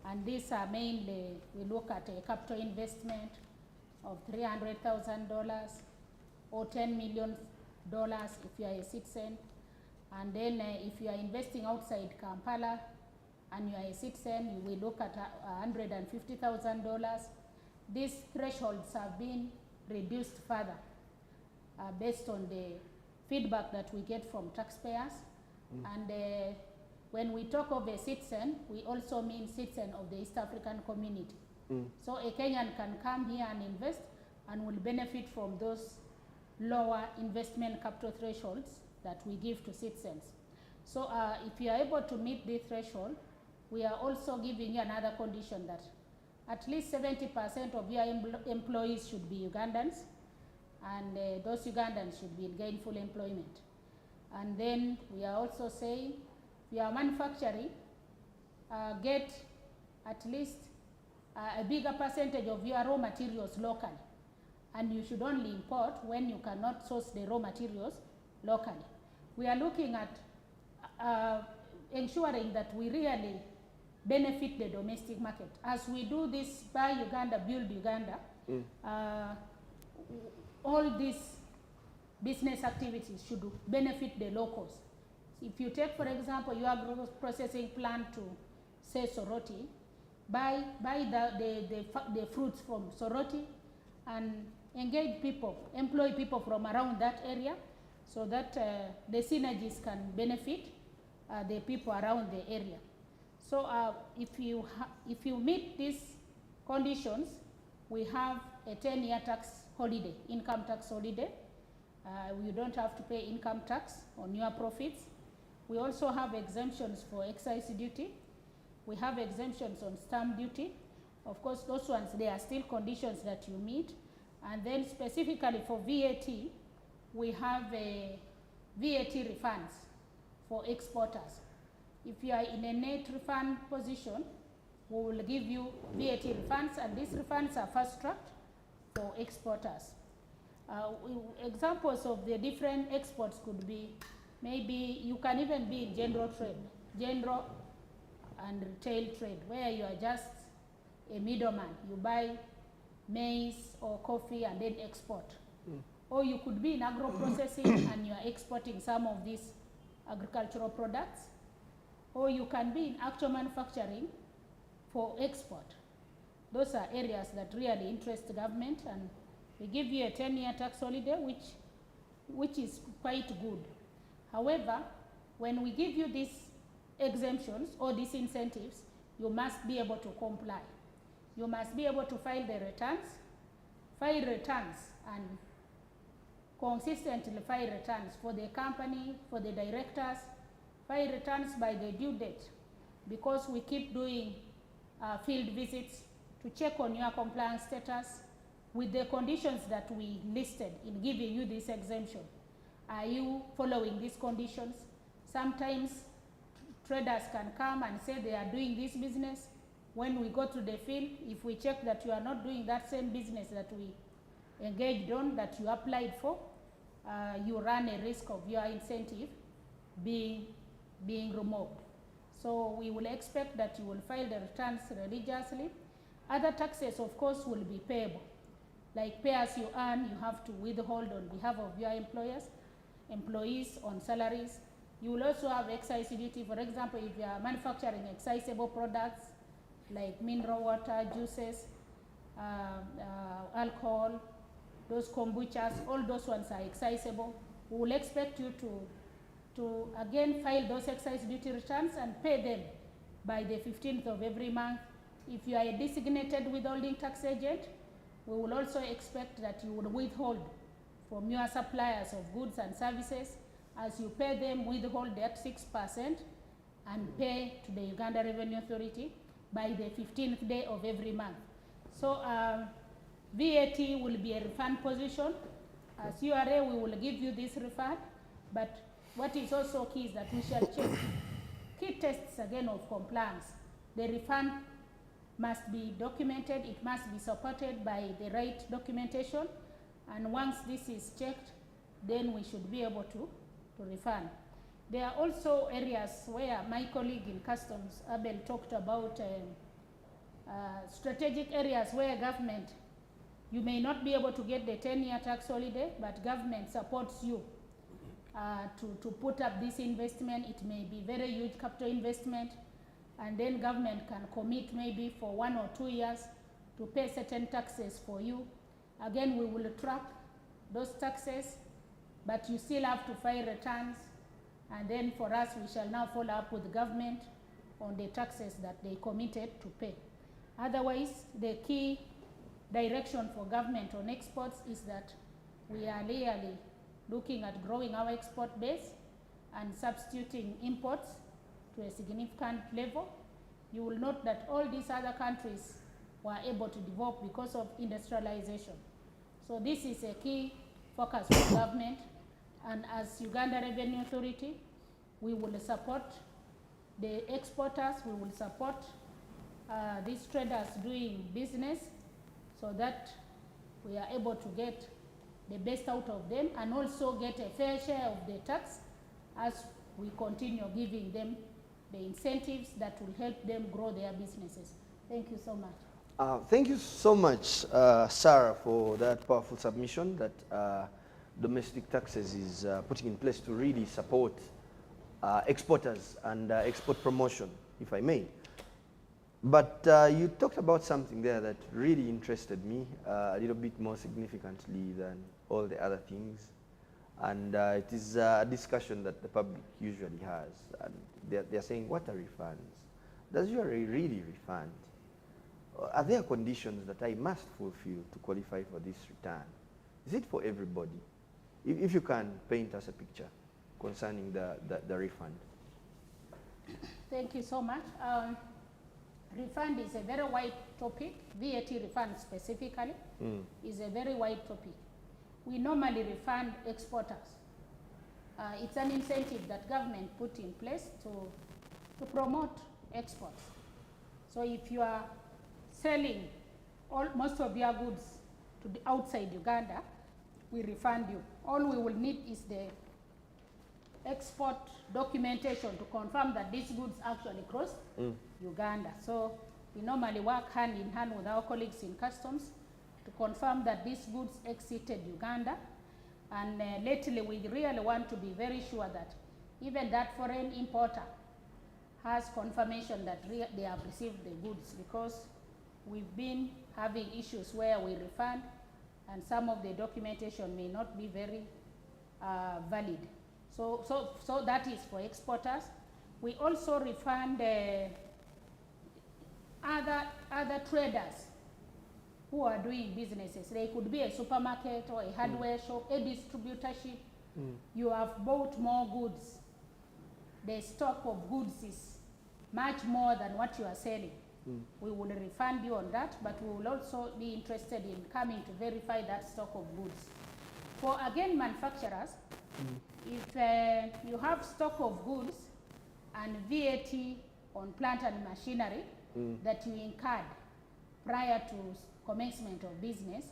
And these are mainly, we look at a capital investment of $300,000 or $10 million if you are a citizen. And then if you are investing outside Kampala and you are a citizen, we look at $150,000. These thresholds have been reduced further based on the feedback that we get from taxpayers. And when we talk of a citizen, we also mean citizen of the East African community. So a Kenyan can come here and invest and will benefit from those lower investment capital thresholds that we give to citizens. So if you are able to meet the threshold, we are also giving you another condition that at least 70% of your employees should be Ugandans, and those Ugandans should be in gainful employment. And then we are also saying, if you are manufacturing, get at least a bigger percentage of your raw materials locally. And you should only import when you cannot source the raw materials locally. We are looking at ensuring that we really benefit the domestic market. As we do this Buy Uganda, Build Uganda, all these business activities should benefit the locals. If you take, for example, your processing plant to, say, Soroti, buy the fruits from Soroti and engage people, employ people from around that area so that the synergies can benefit the people around the area. So if you meet these conditions, we have a 10-year tax holiday, income tax holiday. You don't have to pay income tax on your profits. We also have exemptions for excise duty. We have exemptions on stamp duty. Of course, those ones, there are still conditions that you meet. And then specifically for VAT, we have VAT refunds for exporters. If you are in a net refund position, we will give you VAT refunds, and these refunds are fast-tracked for exporters. Examples of the different exports could be, maybe you can even be in general trade, general and retail trade, where you are just a middleman. You buy maize or coffee and then export. Or you could be in agro-processing and you are exporting some of these agricultural products. Or you can be in actual manufacturing for export. Those are areas that really interest the government, and we give you a 10-year tax holiday, which is quite good. However, when we give you these exemptions or these incentives, you must be able to comply. You must be able to file the returns, and consistently file returns for the company, for the directors, file returns by the due date, because we keep doing field visits to check on your compliance status with the conditions that we listed in giving you this exemption. Are you following these conditions? Sometimes traders can come and say they are doing this business. When we go to the field, if we check that you are not doing that same business that we engaged on, that you applied for, you run a risk of your incentive being removed. So we will expect that you will file the returns religiously. Other taxes, of course, will be payable. Like pay as you earn, you have to withhold on behalf of your employees on salaries. You will also have excise duty. For example, if you are manufacturing excisable products like mineral water, juices, alcohol, those kombuchas, all those ones are excisable. We will expect you to again file those excise duty returns and pay them by the 15th of every month. If you are a designated withholding tax agent, we will also expect that you will withhold from your suppliers of goods and services. As you pay them, withhold that 6% and pay to the Uganda Revenue Authority by the 15th day of every month. So VAT will be a refund position. As URA, we will give you this refund, but what is also key is that we shall check key tests again of compliance. The refund must be documented, it must be supported by the right documentation, and once this is checked, then we should be able to refund. There are also areas where my colleague in Customs, Abel, talked about strategic areas where government, you may not be able to get the 10-year tax holiday, but government supports you to put up this investment. It may be very huge capital investment, and then government can commit maybe for 1 or 2 years to pay certain taxes for you. Again, we will track those taxes, but you still have to file returns, and then for us, we shall now follow up with the government on the taxes that they committed to pay. Otherwise, the key direction for government on exports is that we are really looking at growing our export base and substituting imports to a significant level. You will note that all these other countries were able to develop because of industrialization. So this is a key focus for government, and as Uganda Revenue Authority, we will support the exporters, we will support these traders doing business so that we are able to get the best out of them and also get a fair share of the tax as we continue giving them the incentives that will help them grow their businesses. Thank you so much. Thank you so much, Sarah, for that powerful submission that domestic taxes is putting in place to really support exporters and export promotion, if I may. But you talked about something there that really interested me a little bit more significantly than all the other things. And it is a discussion that the public usually has. And they're saying, what are refunds? Does you really refund? Are there conditions that I must fulfill to qualify for this return? Is it for everybody? If you can paint us a picture concerning the refund. Thank you so much. Refund is a very wide topic. VAT refund specifically is a very wide topic. We normally refund exporters. It's an incentive that government put in place to promote exports. So if you are selling most of your goods to the outside Uganda, we refund you. All we will need is the export documentation to confirm that these goods actually crossed Uganda. So we normally work hand in hand with our colleagues in customs to confirm that these goods exited Uganda. And lately we really want to be very sure that even that foreign importer has confirmation that they have received the goods, because we've been having issues where we refund and some of the documentation may not be very valid. So that is for exporters. We also refund other traders who are doing businesses. They could be a supermarket or a hardware shop, a distributorship. You have bought more goods. The stock of goods is much more than what you are selling. We will refund you on that, but we will also be interested in coming to verify that stock of goods. For again manufacturers, if you have stock of goods and VAT on plant and machinery that you incurred prior to commencement of business,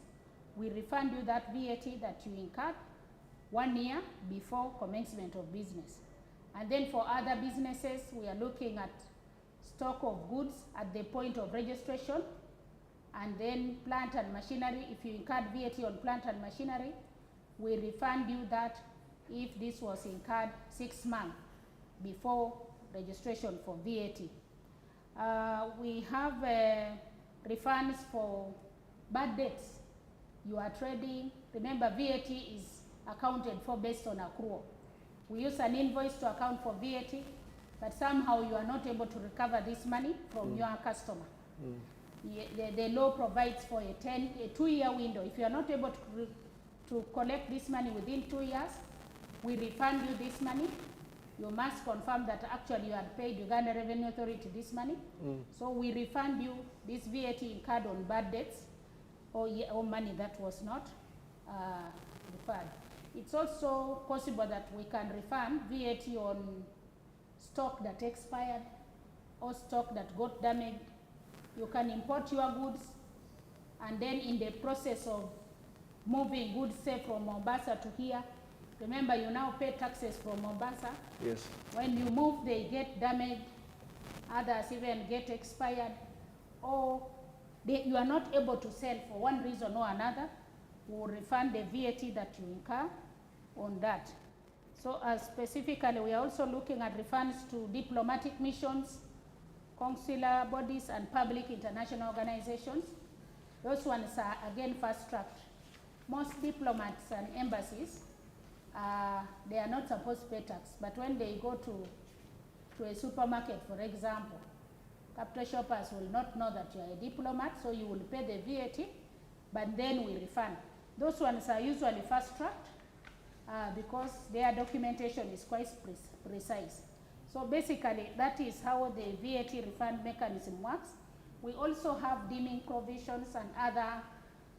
we refund you that VAT that you incurred 1 year before commencement of business. And then for other businesses, we are looking at stock of goods at the point of registration, and then plant and machinery. If you incurred VAT on plant and machinery, we refund you that if this was incurred 6 months before registration for VAT. We have refunds for bad debts. You are trading. Remember, VAT is accounted for based on accrual. We use an invoice to account for VAT, but somehow you are not able to recover this money from your customer. The law provides for a 2-year window. If you are not able to collect this money within 2 years, we refund you this money. You must confirm that actually you had paid Uganda Revenue Authority this money. So we refund you this VAT incurred on bad debts or money that was not refunded. It's also possible that we can refund VAT on stock that expired or stock that got damaged. You can import your goods, and then in the process of moving goods, say from Mombasa to here, remember you now pay taxes from Mombasa. Yes. When you move, they get damaged, others even get expired, or you are not able to sell for one reason or another. We will refund the VAT that you incur on that. So specifically, we are also looking at refunds to diplomatic missions, consular bodies, and public international organizations. Those ones are, again, fast-tracked. Most diplomats and embassies, they are not supposed to pay tax, but when they go to a supermarket, for example, capital shoppers will not know that you are a diplomat, so you will pay the VAT, but then we refund. Those ones are usually fast-tracked because their documentation is quite precise. So basically, that is how the VAT refund mechanism works. We also have deeming provisions and other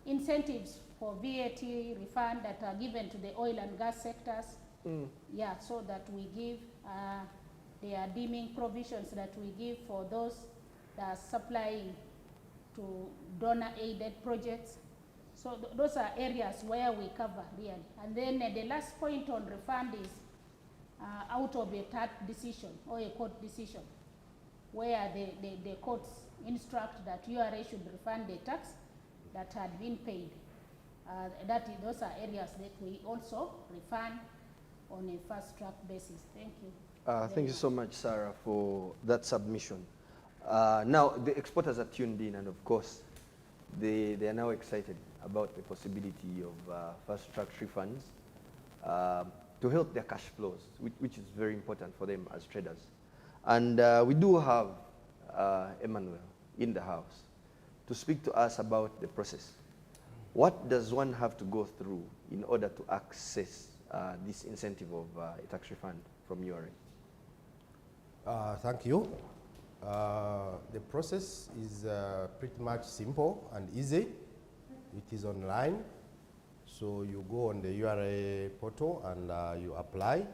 incentives for VAT refund that are given to the oil and gas sectors. Yeah, so that we give, there are deeming provisions that we give for those that are supplying to donor-aided projects. So those are areas where we cover really. And then the last point on refund is out of a third decision or a court decision, where the courts instruct that URA should refund the tax that had been paid. Those are areas that we also refund on a fast-track basis. Thank you. Thank you so much, Sarah, for that submission. Now, the exporters are tuned in, and of course, they are now excited about the possibility of fast-track refunds to help their cash flows, which is very important for them as traders. And we do have Emmanuel in the house to speak to us about the process. What does one have to go through in order to access this incentive of a tax refund from URA? Thank you. The process is pretty much simple and easy. It is online. So you go on the URA portal and you apply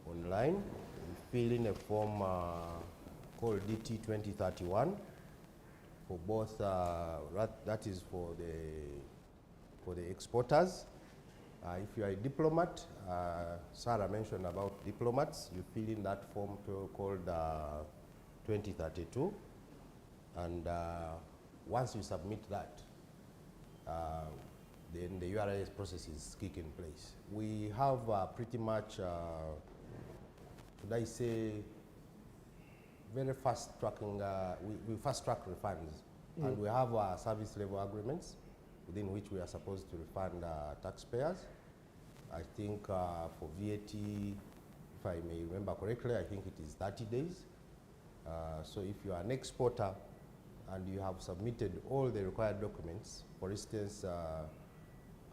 online. You fill in a form called DT 2031 for both, that is for the exporters. If you are a diplomat, Sarah mentioned about diplomats, you fill in that form called 2032. And once you submit that, then the URA process is kick in place. We have pretty much, should I say, very fast tracking, we fast track refunds. And we have service level agreements within which we are supposed to refund taxpayers. I think for VAT, if I may remember correctly, I think it is 30 days. So if you are an exporter and you have submitted all the required documents, for instance,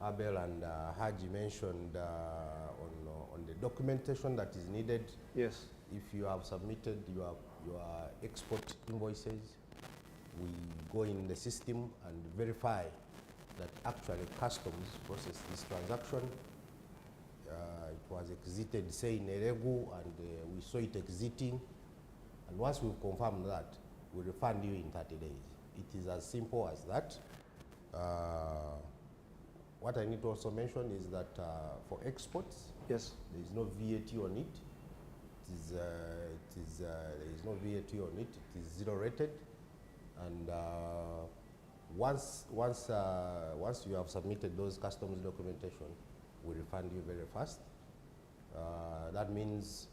Abel and Haji mentioned on the documentation that is needed. Yes. If you have submitted your export invoices, we go in the system and verify that actually customs processed this transaction. It was exited, say, in Eregu, and we saw it exiting. And once we've confirmed that, we refund you in 30 days. It is as simple as that. What I need to also mention is that for exports, yes, there is no VAT on it. There is no VAT on it. It is zero rated. And once you have submitted those customs documentation, we refund you very fast. That means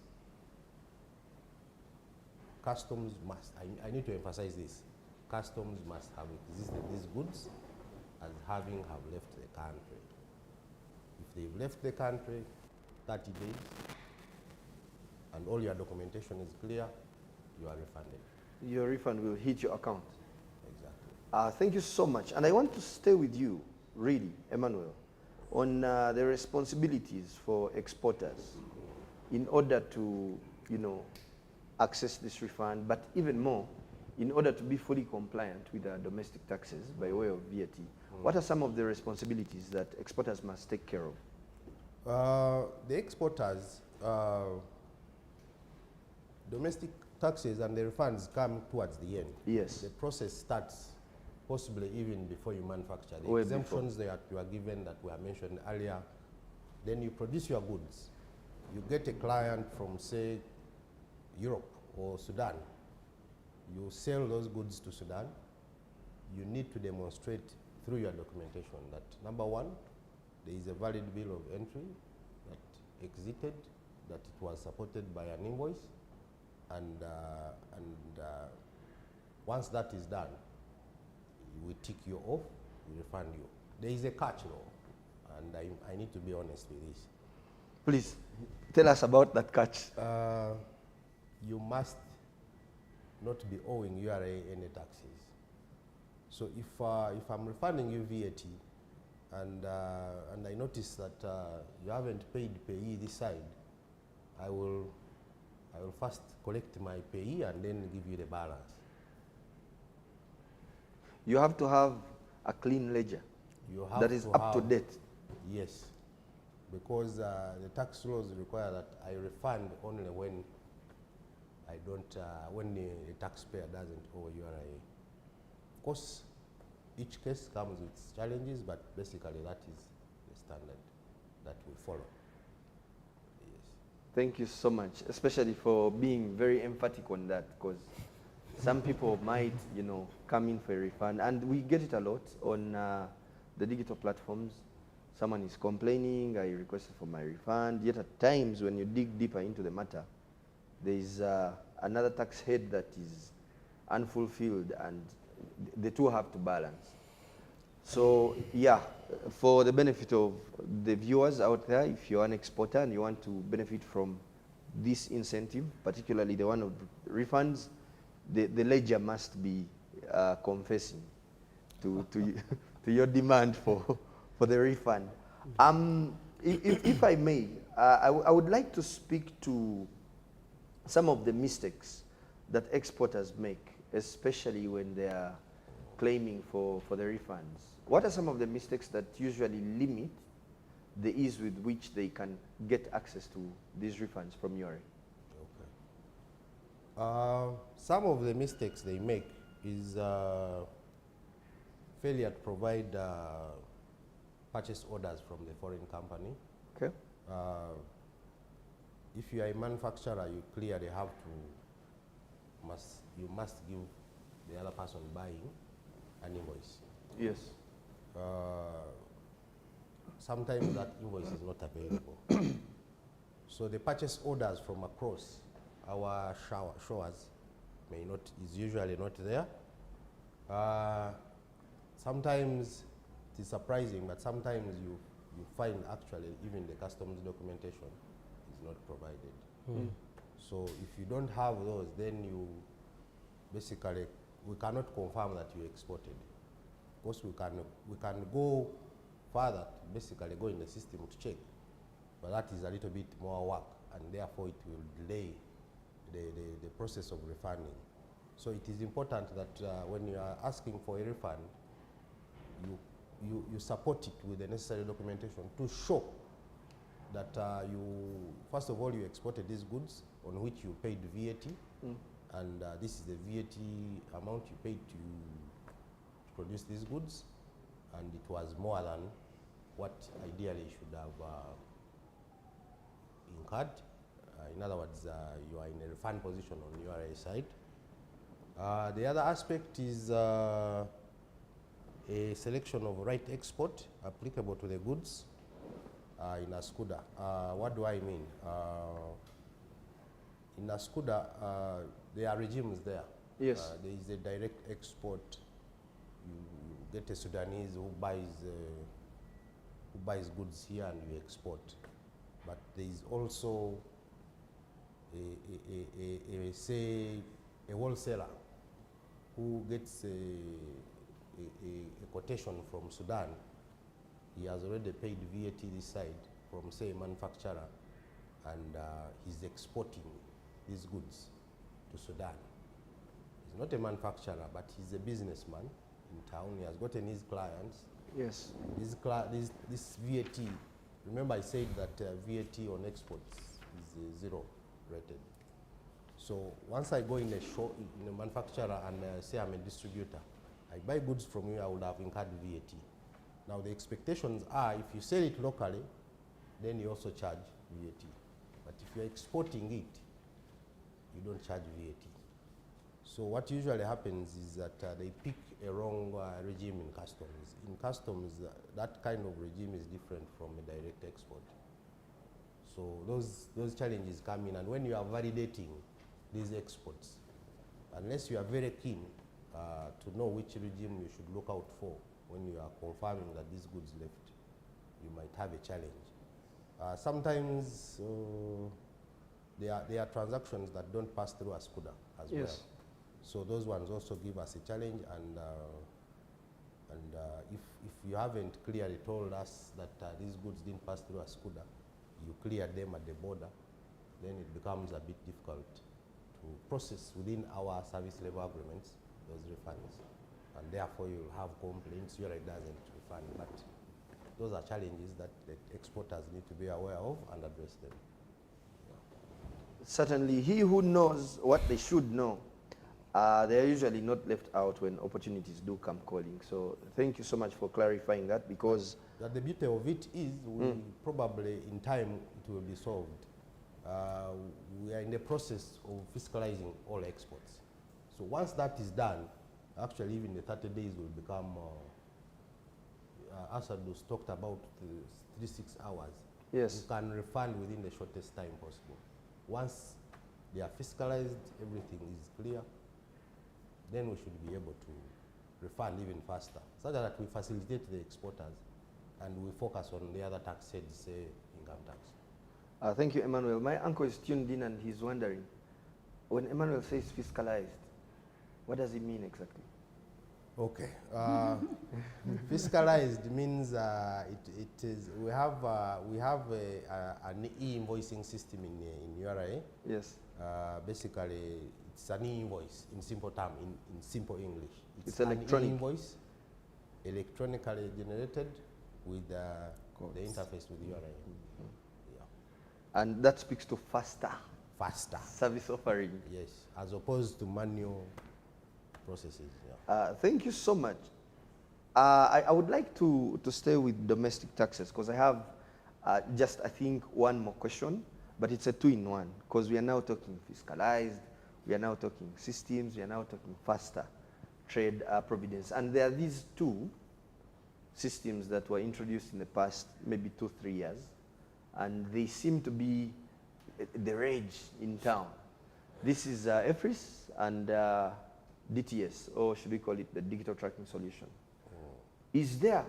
customs must, I need to emphasize this, customs must have existed these goods as having have left the country. If they've left the country 30 days and all your documentation is clear, you are refunded. Your refund will hit your account. Exactly. Thank you so much. And I want to stay with you, really, Emmanuel, on the responsibilities for exporters in order to, access this refund, but even more, in order to be fully compliant with our domestic taxes by way of VAT. What are some of the responsibilities that exporters must take care of? The exporters, domestic taxes and the refunds come towards the end. Yes. The process starts possibly even before you manufacture. The Way exemptions that you are given that were mentioned earlier, then you produce your goods. You get a client from, say, Europe or Sudan. You sell those goods to Sudan. You need to demonstrate through your documentation that, number one, there is a valid bill of entry that exited, that it was supported by an invoice, and once that is done, we tick you off, we refund you. There is a catch though, and I need to be honest with this. Please, tell us about that catch. You must not be owing URA any taxes. So if I'm refunding you VAT, and I notice that you haven't paid payee this side, I will first collect my payee and then give you the balance. You have to have a clean ledger that is up to date. Yes, because the tax laws require that I refund only when I don't, when the taxpayer doesn't owe URA. Of course, each case comes with challenges, but basically that is the standard that we follow. Yes. Thank you so much, especially for being very emphatic on that, because some people might, come in for a refund, and we get it a lot on the digital platforms. Someone is complaining, I requested for my refund, yet at times when you dig deeper into the matter, there is another tax head that is unfulfilled, and the two have to balance. So yeah, for the benefit of the viewers out there, if you're an exporter and you want to benefit from this incentive, particularly the one of refunds, the ledger must be confessing to to your demand for the refund. If I may, I would like to speak to some of the mistakes that exporters make, especially when they are claiming for the refunds. What are some of the mistakes that usually limit the ease with which they can get access to these refunds from your end? Some of the mistakes they make is failure to provide purchase orders from the foreign company. Okay. If you are a manufacturer, you clearly have to, you must give the other person buying an invoice. Yes. Sometimes that invoice is not available. So the purchase orders from across our shores is usually not there. Sometimes it is surprising, but sometimes you find actually even the customs documentation is not provided. So if you don't have those, then you basically, we cannot confirm that you exported. Of course, we can go further, basically go in the system to check, but that is a little bit more work, and therefore it will delay the process of refunding. So it is important that when you are asking for a refund, you support it with the necessary documentation to show that first of all, you exported these goods on which you paid VAT, and this is the VAT amount you paid to produce these goods, and it was more than what ideally you should have incurred. In other words, you are in a refund position on your side. The other aspect is a selection of right export applicable to the goods in ASCUDA. What do I mean? In ASCUDA, there are regimes there. Yes. There is a direct export. You get a Sudanese who buys goods here and you export. But there is also say a wholesaler who gets a quotation from Sudan. He has already paid VAT this side from, say, a manufacturer, and he's exporting these goods to Sudan. He's not a manufacturer, but he's a businessman in town. He has gotten his clients. Yes. This VAT, remember I said that VAT on exports is 0 rated. So once I go in a manufacturer and say I'm a distributor, I buy goods from you, I would have incurred VAT. Now the expectations are, if you sell it locally, then you also charge VAT. But if you're exporting it, you don't charge VAT. So what usually happens is that they pick a wrong regime in customs. In customs, that kind of regime is different from a direct export. So those challenges come in, and when you are validating these exports, unless you are very keen to know which regime you should look out for when you are confirming that these goods left, you might have a challenge. Sometimes there are transactions that don't pass through ASCUDA as well. So those ones also give us a challenge, and if you haven't clearly told us that these goods didn't pass through ASCUDA, you clear them at the border, then it becomes a bit difficult to process within our service level agreements those refunds, and therefore you'll have complaints, URA doesn't refund. But those are challenges that the exporters need to be aware of and address them. Certainly, he who knows what they should know, they are usually not left out when opportunities do come calling. So thank you so much for clarifying that, because the beauty of it is probably in time it will be solved. We are in the process of fiscalizing all exports. So once that is done, actually even the 30 days will become, Asad was talked about 36 hours. Yes. You can refund within the shortest time possible. Once they are fiscalized, everything is clear, then we should be able to refund even faster, so that we facilitate the exporters and we focus on the other tax heads, say income tax. Thank you, Emmanuel. My uncle is tuned in and he's wondering, when Emmanuel says fiscalized, what does it mean exactly? Okay. Fiscalized means it is we have an e-invoicing system in URA. Yes. Basically, it's an e-invoice in simple term, in simple English. It's electronic. An e-invoice, electronically generated with the interface with URA. Yeah. And that speaks to faster service offering. Yes, as opposed to manual processes. Yeah. Thank you so much. I would like to stay with domestic taxes because I have just, I think, one more question, but it's a two-in-one because we are now talking fiscalized, we are now talking systems, we are now talking faster trade providence. And there are these two systems that were introduced in the past maybe 2-3 years, and they seem to be the rage in town. This is EFRIS and DTS, or should we call it the digital tracking solution. Is there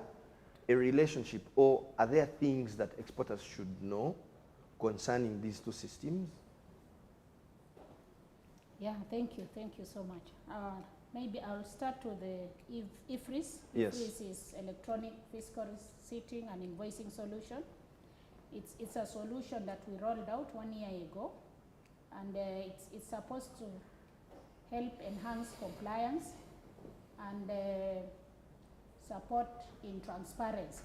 a relationship, or are there things that exporters should know concerning these two systems? Yeah, thank you so much. Maybe I'll start with the EFRIS. Yes. EFRIS is electronic fiscal receipting and invoicing solution. It's a solution that we rolled out 1 year ago, and it's supposed to help enhance compliance and support in transparency.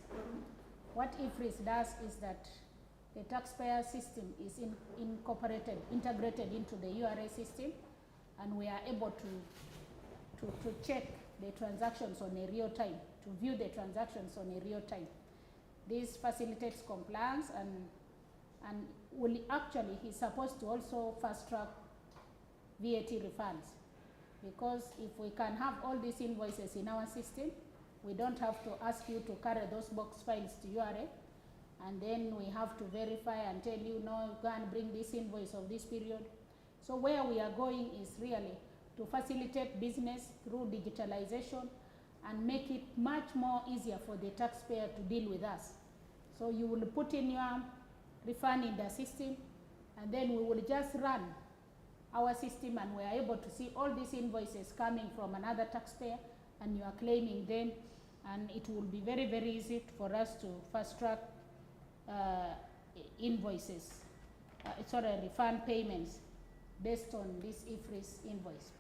What EFRIS does is that the taxpayer system is integrated into the URA system, and we are able to check the transactions on a real time, to view the transactions on a real time. This facilitates compliance and will actually, he's supposed to also fast track VAT refunds, because if we can have all these invoices in our system, we don't have to ask you to carry those box files to URA, and then we have to verify and tell you, no, you can't bring this invoice of this period. So where we are going is really to facilitate business through digitalization and make it much more easier for the taxpayer to deal with us. So you will put in your refund in the system, and then we will just run our system, and we are able to see all these invoices coming from another taxpayer, and you are claiming them, and it will be very, very easy for us to fast track invoices, refund payments based on this EFRIS invoice.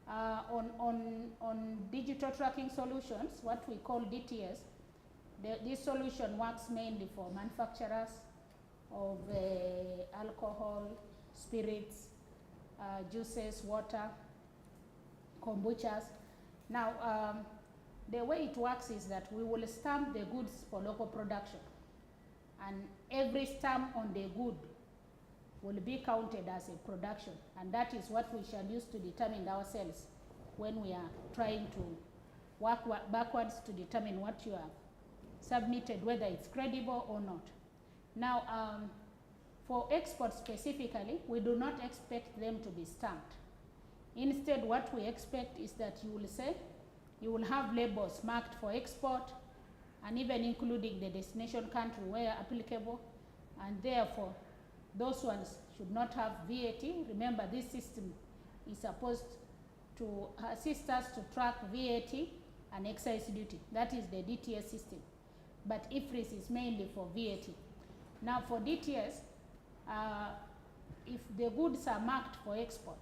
On digital tracking solutions, what we call DTS, this solution works mainly for manufacturers of alcohol, spirits, juices, water, kombuchas. Now, the way it works is that we will stamp the goods for local production, and every stamp on the good will be counted as a production, and that is what we shall use to determine our sales when we are trying to work backwards to determine what you have submitted, whether it's credible or not. Now, for export specifically, we do not expect them to be stamped. Instead, what we expect is that you will have labels marked for export, and even including the destination country where applicable, and therefore those ones should not have VAT. Remember, this system is supposed to assist us to track VAT and excise duty. That is the DTS system. But EFRIS is mainly for VAT. Now for DTS, if the goods are marked for export,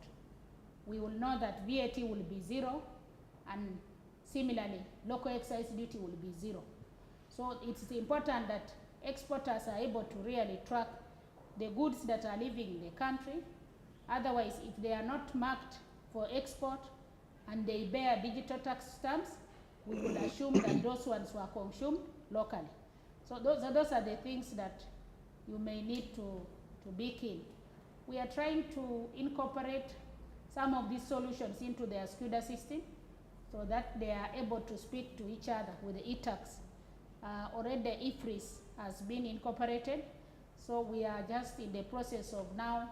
we will know that VAT will be 0, and similarly, local excise duty will be 0. So it's important that exporters are able to really track the goods that are leaving the country. Otherwise, if they are not marked for export and they bear digital tax stamps, we would assume that those ones were consumed locally. So those are the things that you may need to be keen. We are trying to incorporate some of these solutions into the SCUDA system so that they are able to speak to each other with the e-tax. Already the EFRIS has been incorporated, so we are just in the process of now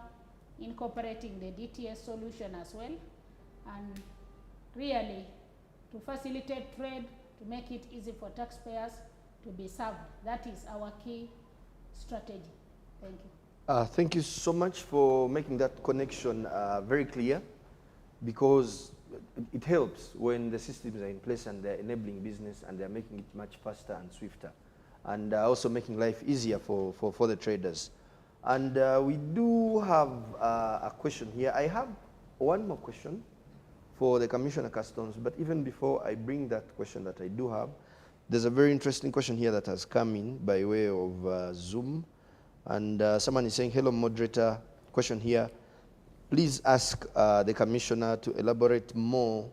incorporating the DTS solution as well. And really, to facilitate trade, to make it easy for taxpayers to be served. That is our key strategy. Thank you. Thank you so much for making that connection very clear, because it helps when the systems are in place and they're enabling business and they're making it much faster and swifter, and also making life easier for the traders. And we do have a question here. I have one more question for the Commissioner Customs, but even before I bring that question that I do have, there's a very interesting question here that has come in by way of Zoom. And someone is saying, hello, moderator, question here. Please ask the Commissioner to elaborate more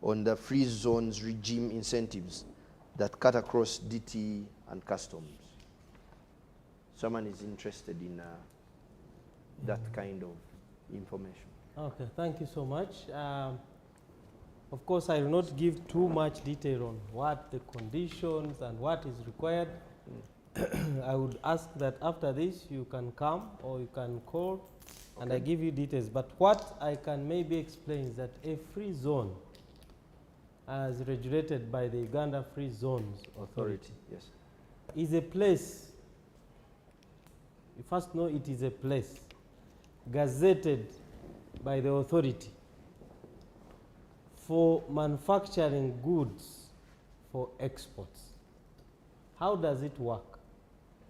on the free zones regime incentives that cut across DT and Customs. Someone is interested in that kind of information. Okay, thank you so much. Of course, I will not give too much detail on what the conditions and what is required. I would ask that after this you can come or you can call and I give you details. But what I can maybe explain is that a free zone, as regulated by the Uganda Free Zones Authority, yes, is a place. You first know it is a place gazetted by the authority for manufacturing goods for exports. How does it work?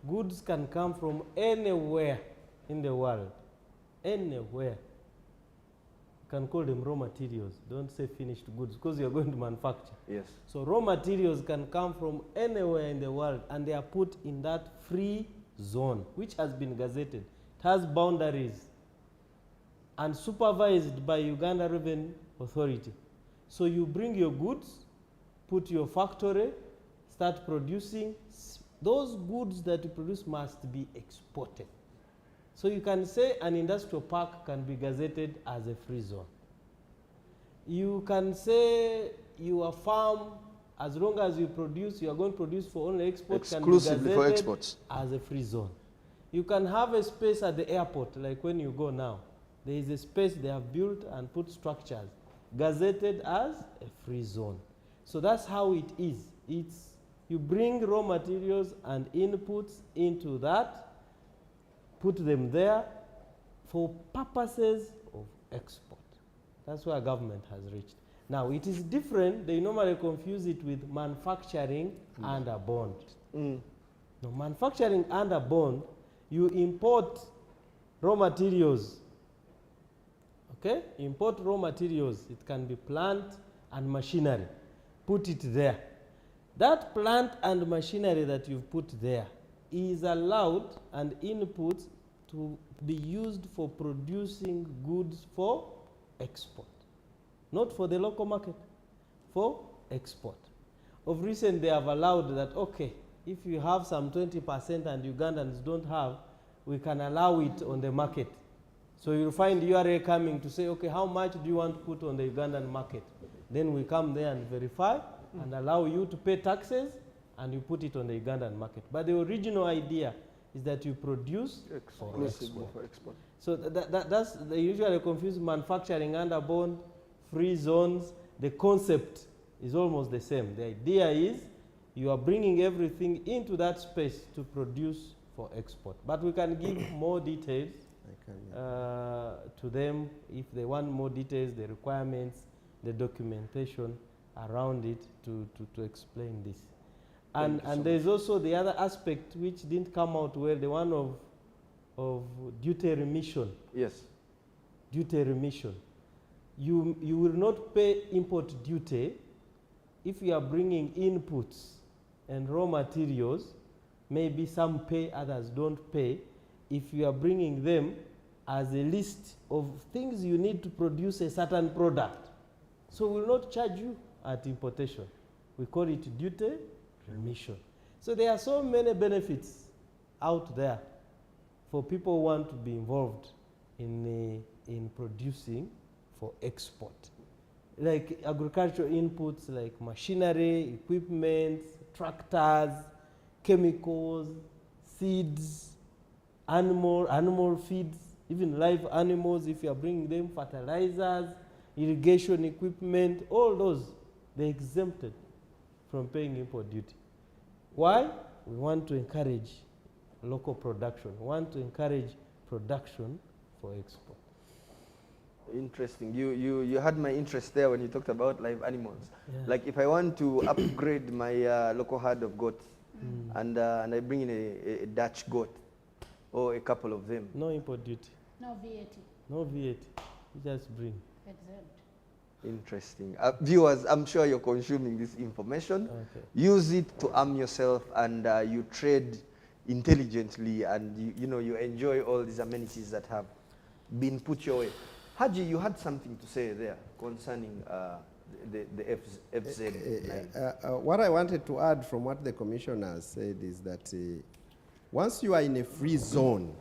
Goods can come from anywhere in the world, anywhere. You can call them raw materials. Don't say finished goods, because you're going to manufacture. Yes. So raw materials can come from anywhere in the world, and they are put in that free zone, which has been gazetted. It has boundaries and supervised by Uganda Revenue Authority. So you bring your goods, put your factory, start producing. Those goods that you produce must be exported. So you can say an industrial park can be gazetted as a free zone. You can say your farm, as long as you produce, you are going to produce for only export, exclusively can be for gazetted exports as a free zone. You can have a space at the airport, like when you go now. There is a space they have built and put structures, gazetted as a free zone. So that's how it is. It's you bring raw materials and inputs into that, put them there for purposes of export. That's where government has reached. Now, it is different. They normally confuse it with manufacturing under bond. No, manufacturing under bond, you import raw materials. Okay? Import raw materials. It can be plant and machinery. Put it there. That plant and machinery that you've put there is allowed and input to be used for producing goods for export. Not for the local market, for export. Of recent, they have allowed that, okay, if you have some 20% and Ugandans don't have, we can allow it on the market. So you'll find URA coming to say, okay, how much do you want to put on the Ugandan market? Then we come there and verify and allow you to pay taxes, and you put it on the Ugandan market. But the original idea is that you produce for export. So that's, they usually confuse manufacturing under bond, free zones. The concept is almost the same. The idea is you are bringing everything into that space to produce for export. But we can give more details to them if they want more details, the requirements, the documentation around it to explain this. And there's also the other aspect which didn't come out well, the one of duty remission. Yes. Duty remission. You will not pay import duty if you are bringing inputs and raw materials. Maybe some pay, others don't pay. If you are bringing them as a list of things you need to produce a certain product. So we will not charge you at importation. We call it duty remission. So there are so many benefits out there for people who want to be involved in producing for export. Like agricultural inputs like machinery, equipment, tractors, chemicals, seeds, animal feeds, even live animals if you are bringing them, fertilizers, irrigation equipment, all those they're exempted from paying import duty. Why? We want to encourage local production. We want to encourage production for export. Interesting. You had my interest there when you talked about live animals. Yeah. Like if I want to upgrade my local herd of goats and I bring in a Dutch goat or a couple of them. No import duty. No VAT. No VAT. You just bring. Exempt. Interesting. Viewers, I'm sure you're consuming this information. Okay. Use it to arm yourself and you trade intelligently and you enjoy all these amenities that have been put your way. Haji, you had something to say there concerning the FZ line. What I wanted to add from what the commissioner said is that once you are in a free zone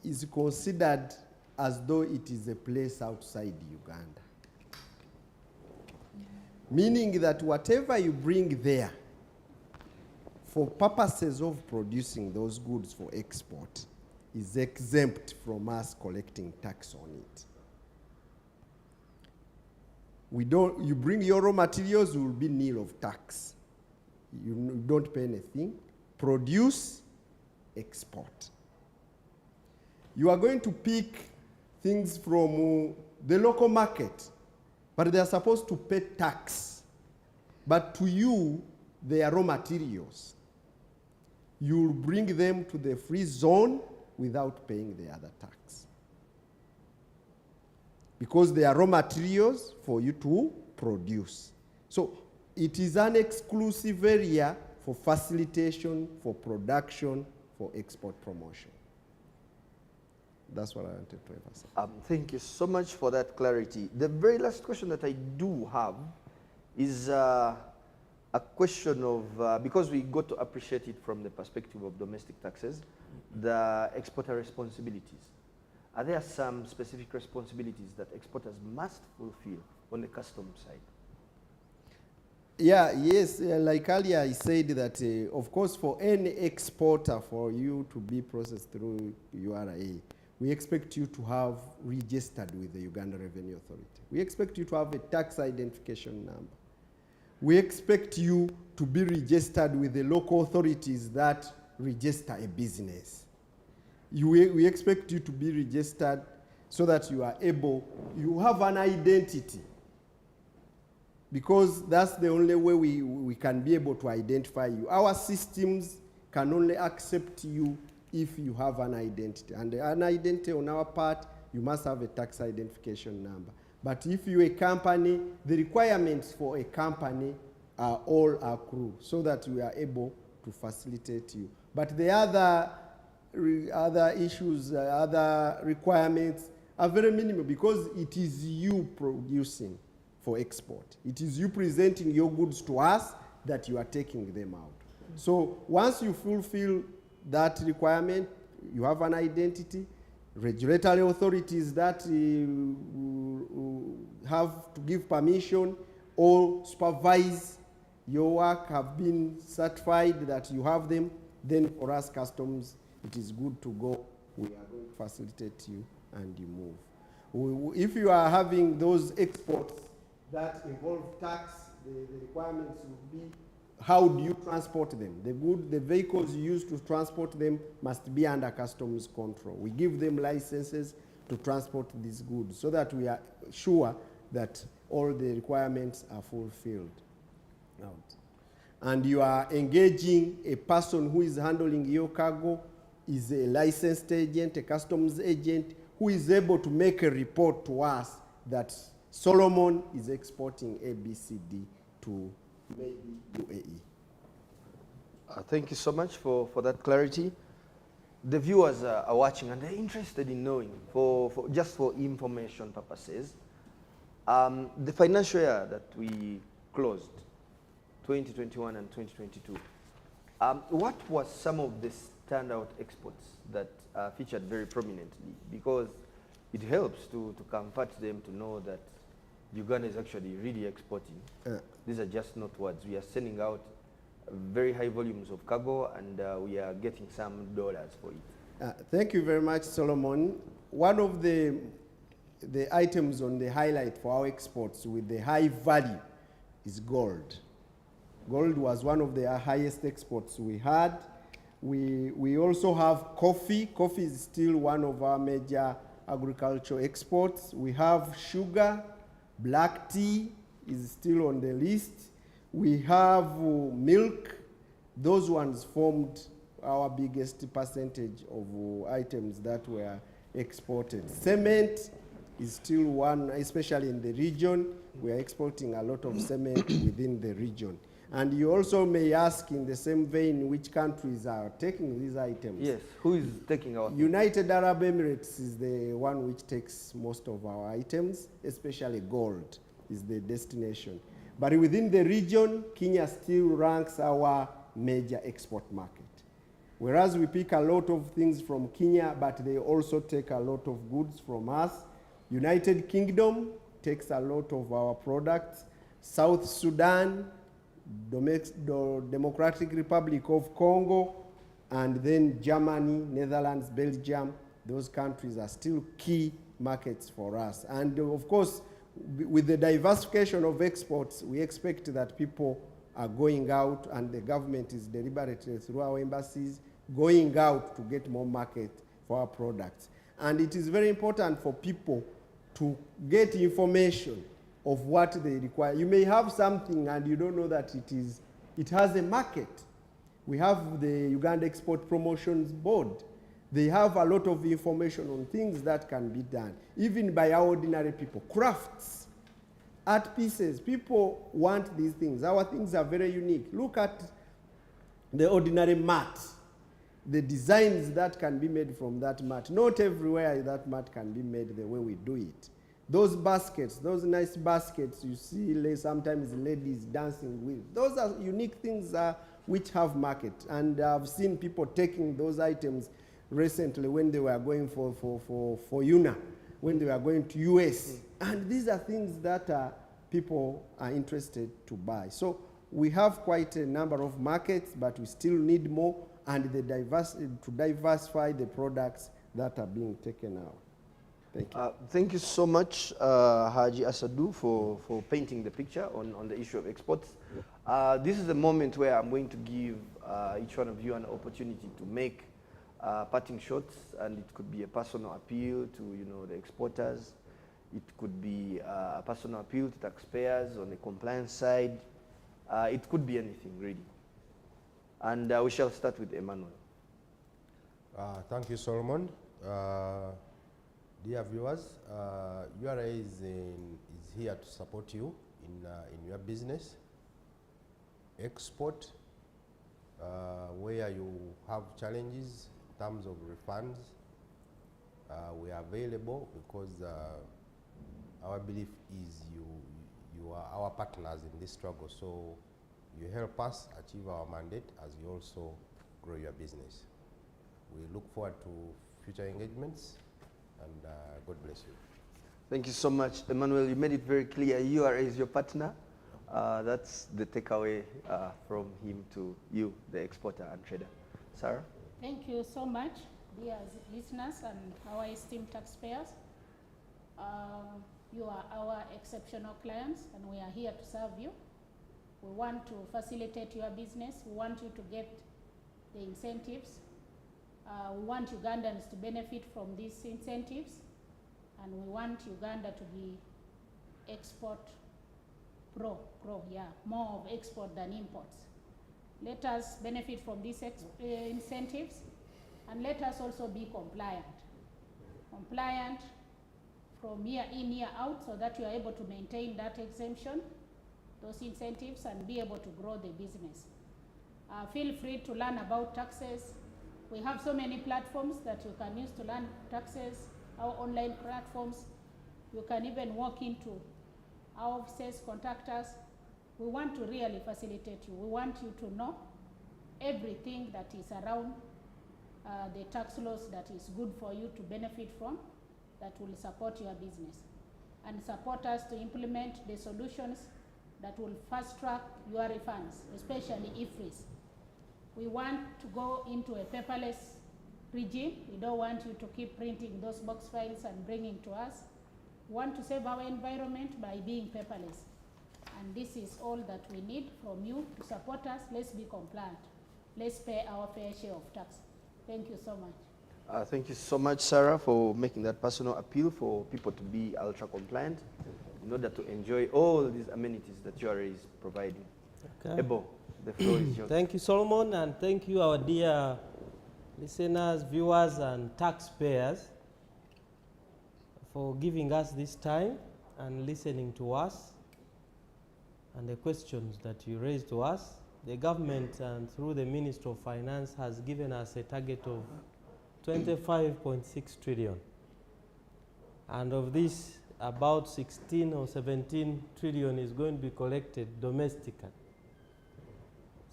is considered as though it is a place outside Uganda. Meaning that whatever you bring there for purposes of producing those goods for export is exempt from us collecting tax on it. You bring your raw materials, you will be nil of tax. You don't pay anything. Produce, export. You are going to pick things from the local market, but they are supposed to pay tax. But to you, they are raw materials. You will bring them to the free zone without paying the other tax. Because they are raw materials for you to produce. So it is an exclusive area for facilitation, for production, for export promotion. That's what I wanted to emphasize. Thank you so much for that clarity. The very last question that I do have is a question of, because we got to appreciate it from the perspective of domestic taxes, the exporter responsibilities. Are there some specific responsibilities that exporters must fulfill on the customs side? Yes, like earlier I said that, of course, for any exporter, for you to be processed through URA, we expect you to have registered with the Uganda Revenue Authority. We expect you to have a tax identification number. We expect you to be registered with the local authorities that register a business. We expect you to be registered so that you have an identity. Because that's the only way we can be able to identify you. Our systems can only accept you if you have an identity. And an identity on our part, you must have a tax identification number. But if you're a company, the requirements for a company are all accrue so that we are able to facilitate you. But the other issues, other requirements are very minimal because it is you producing for export. It is you presenting your goods to us that you are taking them out. So once you fulfill that requirement, you have an identity. Regulatory authorities that have to give permission or supervise your work have been certified that you have them. Then for us customs, it is good to go. We are going to facilitate you and you move. If you are having those exports that involve tax, the requirements will be how do you transport them? The vehicles you use to transport them must be under customs control. We give them licenses to transport these goods so that we are sure that all the requirements are fulfilled. And you are engaging a person who is handling your cargo, is a licensed agent, a customs agent, who is able to make a report to us that Solomon is exporting ABCD to maybe UAE. Thank you so much for that clarity. The viewers are watching and they're interested in knowing, just for information purposes, the financial year that we closed, 2021 and 2022, what was some of the standout exports that featured very prominently? Because it helps to comfort them to know that Uganda is actually really exporting. These are just not words. We are sending out very high volumes of cargo and we are getting some dollars for it. Thank you very much, Solomon. One of the the items on the highlight for our exports with the high value is gold. Gold was one of the highest exports we had. We also have coffee. Coffee is still one of our major agricultural exports. We have sugar, black tea is still on the list. We have milk. Those ones formed our biggest percentage of items that were exported. Cement is still one, especially in the region. We are exporting a lot of cement within the region. And you also may ask in the same vein which countries are taking these items. Yes, who is taking our United Arab Emirates is the one which takes most of our items, especially gold is the destination. But within the region, Kenya still ranks our major export market. Whereas we pick a lot of things from Kenya, but they also take a lot of goods from us. United Kingdom takes a lot of our products. South Sudan, Democratic Republic of Congo, and then Germany, Netherlands, Belgium, those countries are still key markets for us. And of course, with the diversification of exports, we expect that people are going out, and the government is deliberately through our embassies going out to get more market for our products. And it is very important for people to get information of what they require. You may have something and you don't know that it has a market. We have the Uganda Export Promotions Board. They have a lot of information on things that can be done, even by our ordinary people. Crafts, art pieces, people want these things. Our things are very unique. Look at the ordinary mat, the designs that can be made from that mat. Not everywhere that mat can be made the way we do it. Those baskets, those nice baskets you see sometimes ladies dancing with, those are unique things which have market. And I've seen people taking those items recently when they were going for UNA, when they were going to US. And these are things that people are interested to buy. So we have quite a number of markets, but we still need more, and to diversify the products that are being taken out. Thank you. Thank you so much, Haji Asadu, for painting the picture on the issue of exports. This is the moment where I'm going to give each one of you an opportunity to make parting shots, and it could be a personal appeal to the exporters. It could be a personal appeal to taxpayers on the compliance side. It could be anything, really. And we shall start with Emmanuel. Thank you, Solomon. Dear viewers, URA is here to support you in your business. Export, where you have challenges in terms of refunds, we are available because our belief is you are our partners in this struggle. So you help us achieve our mandate as you also grow your business. We look forward to future engagements, and God bless you. Thank you so much, Emmanuel. You made it very clear. URA is your partner. That's the takeaway from him to you, the exporter and trader. Sarah? Thank you so much, dear listeners and our esteemed taxpayers. You are our exceptional clients, and we are here to serve you. We want to facilitate your business. We want you to get the incentives. We want Ugandans to benefit from these incentives, and we want Uganda to be export more of export than imports. Let us benefit from these incentives, and let us also be compliant. Compliant from year in, year out, so that you are able to maintain that exemption, those incentives, and be able to grow the business. Feel free to learn about taxes. We have so many platforms that you can use to learn taxes, our online platforms. You can even walk into our offices, contact us. We want to really facilitate you. We want you to know everything that is around the tax laws that is good for you to benefit from, that will support your business, and support us to implement the solutions that will fast track your refunds, especially IFRIS. We want to go into a paperless regime. We don't want you to keep printing those box files and bringing to us. We want to save our environment by being paperless. And this is all that we need from you to support us. Let's be compliant. Let's pay our fair share of tax. Thank you so much. Thank you so much, Sarah, for making that personal appeal for people to be ultra compliant in order to enjoy all these amenities that URA is providing. Okay. Ebo, the floor is yours. Thank you, Solomon, and thank you, our dear listeners, viewers, and taxpayers for giving us this time and listening to us and the questions that you raised to us. The government and through the Ministry of Finance has given us a target of 25.6 trillion. And of this, about 16 or 17 trillion is going to be collected domestically.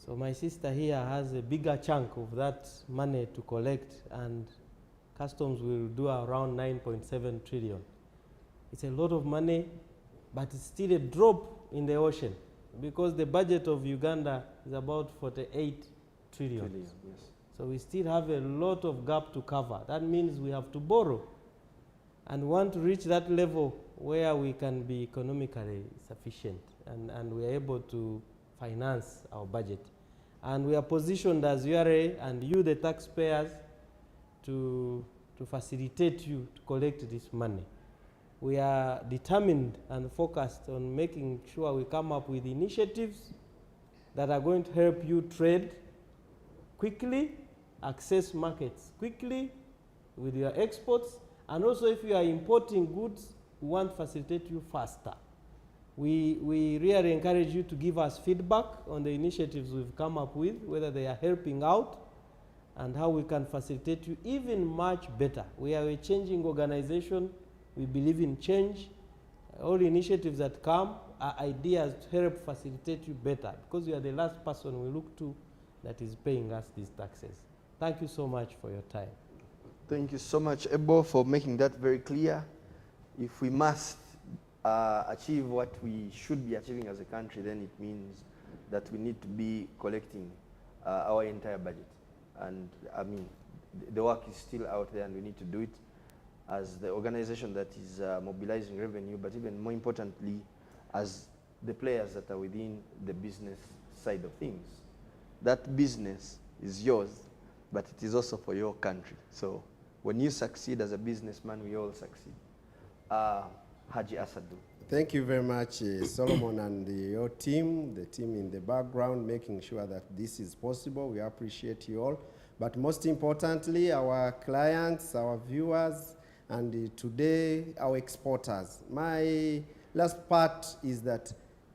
So my sister here has a bigger chunk of that money to collect, and customs will do around 9.7 trillion. It's a lot of money, but it's still a drop in the ocean, because the budget of Uganda is about 48 trillion. Yes. So we still have a lot of gap to cover. That means we have to borrow and want to reach that level where we can be economically sufficient and we are able to finance our budget. And we are positioned as URA and you, the taxpayers, to facilitate you to collect this money. We are determined and focused on making sure we come up with initiatives that are going to help you trade quickly, access markets quickly with your exports, and also if you are importing goods, we want to facilitate you faster. We really encourage you to give us feedback on the initiatives we've come up with, whether they are helping out, and how we can facilitate you even much better. We are a changing organization. We believe in change. All initiatives that come are ideas to help facilitate you better, because you are the last person we look to that is paying us these taxes. Thank you so much for your time. Thank you so much, Ebo, for making that very clear. If we must achieve what we should be achieving as a country, then it means that we need to be collecting our entire budget. And I mean, the work is still out there and we need to do it as the organization that is mobilizing revenue, but even more importantly, as the players that are within the business side of things. That business is yours, but it is also for your country. So when you succeed as a businessman, we all succeed. Haji Asadu. Thank you very much, Solomon, and your team, the team in the background, making sure that this is possible. We appreciate you all. But most importantly, our clients, our viewers, and today, our exporters. My last part is that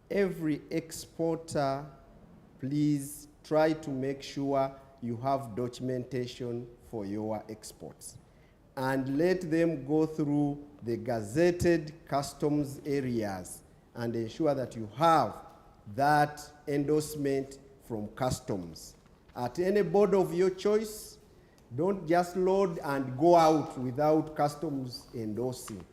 every exporter, please try to make sure you have documentation for your exports. And let them go through the gazetted customs areas and ensure that you have that endorsement from customs. At any board of your choice, don't just load and go out without customs endorsing.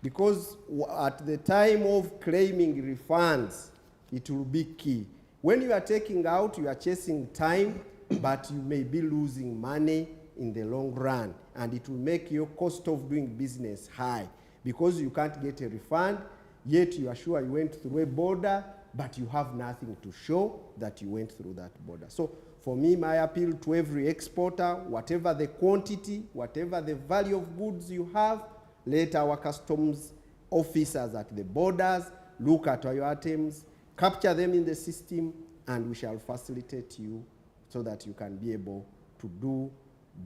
Because at the time of claiming refunds, it will be key. When you are taking out, you are chasing time, but you may be losing money in the long run, and it will make your cost of doing business high because you can't get a refund, yet you are sure you went through a border, but you have nothing to show that you went through that border. So for me, my appeal to every exporter, whatever the quantity, whatever the value of goods you have, let our customs officers at the borders look at your items, capture them in the system, and we shall facilitate you so that you can be able to do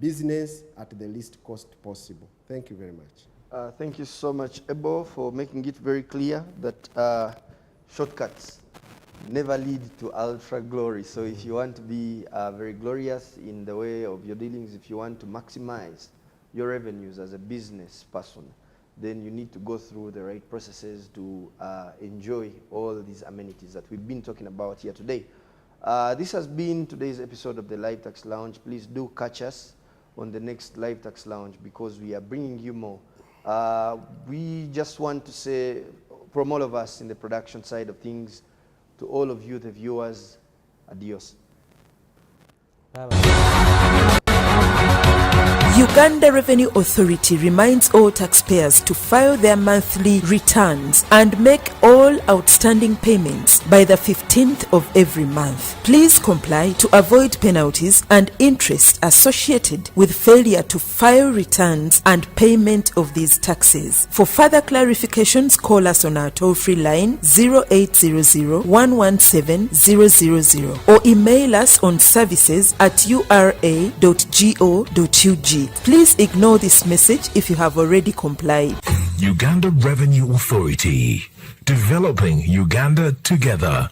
business at the least cost possible. Thank you very much. Thank you so much, Ebo, for making it very clear that shortcuts never lead to ultra glory. So if you want to be very glorious in the way of your dealings, if you want to maximize your revenues as a business person, then you need to go through the right processes to enjoy all these amenities that we've been talking about here today. This has been today's episode of the Live Tax Lounge. Please do catch us on the next Live Tax Lounge because we are bringing you more. We just want to say, from all of us in the production side of things, to all of you, the viewers, adios. Bye-bye. Uganda Revenue Authority reminds all taxpayers to file their monthly returns and make all outstanding payments by the 15th of every month. Please comply to avoid penalties and interest associated with failure to file returns and payment of these taxes. For further clarifications, call us on our toll-free line 0800-117-000 or email us on services@ura.go.ug. Please ignore this message if you have already complied. Uganda Revenue Authority. Developing Uganda together.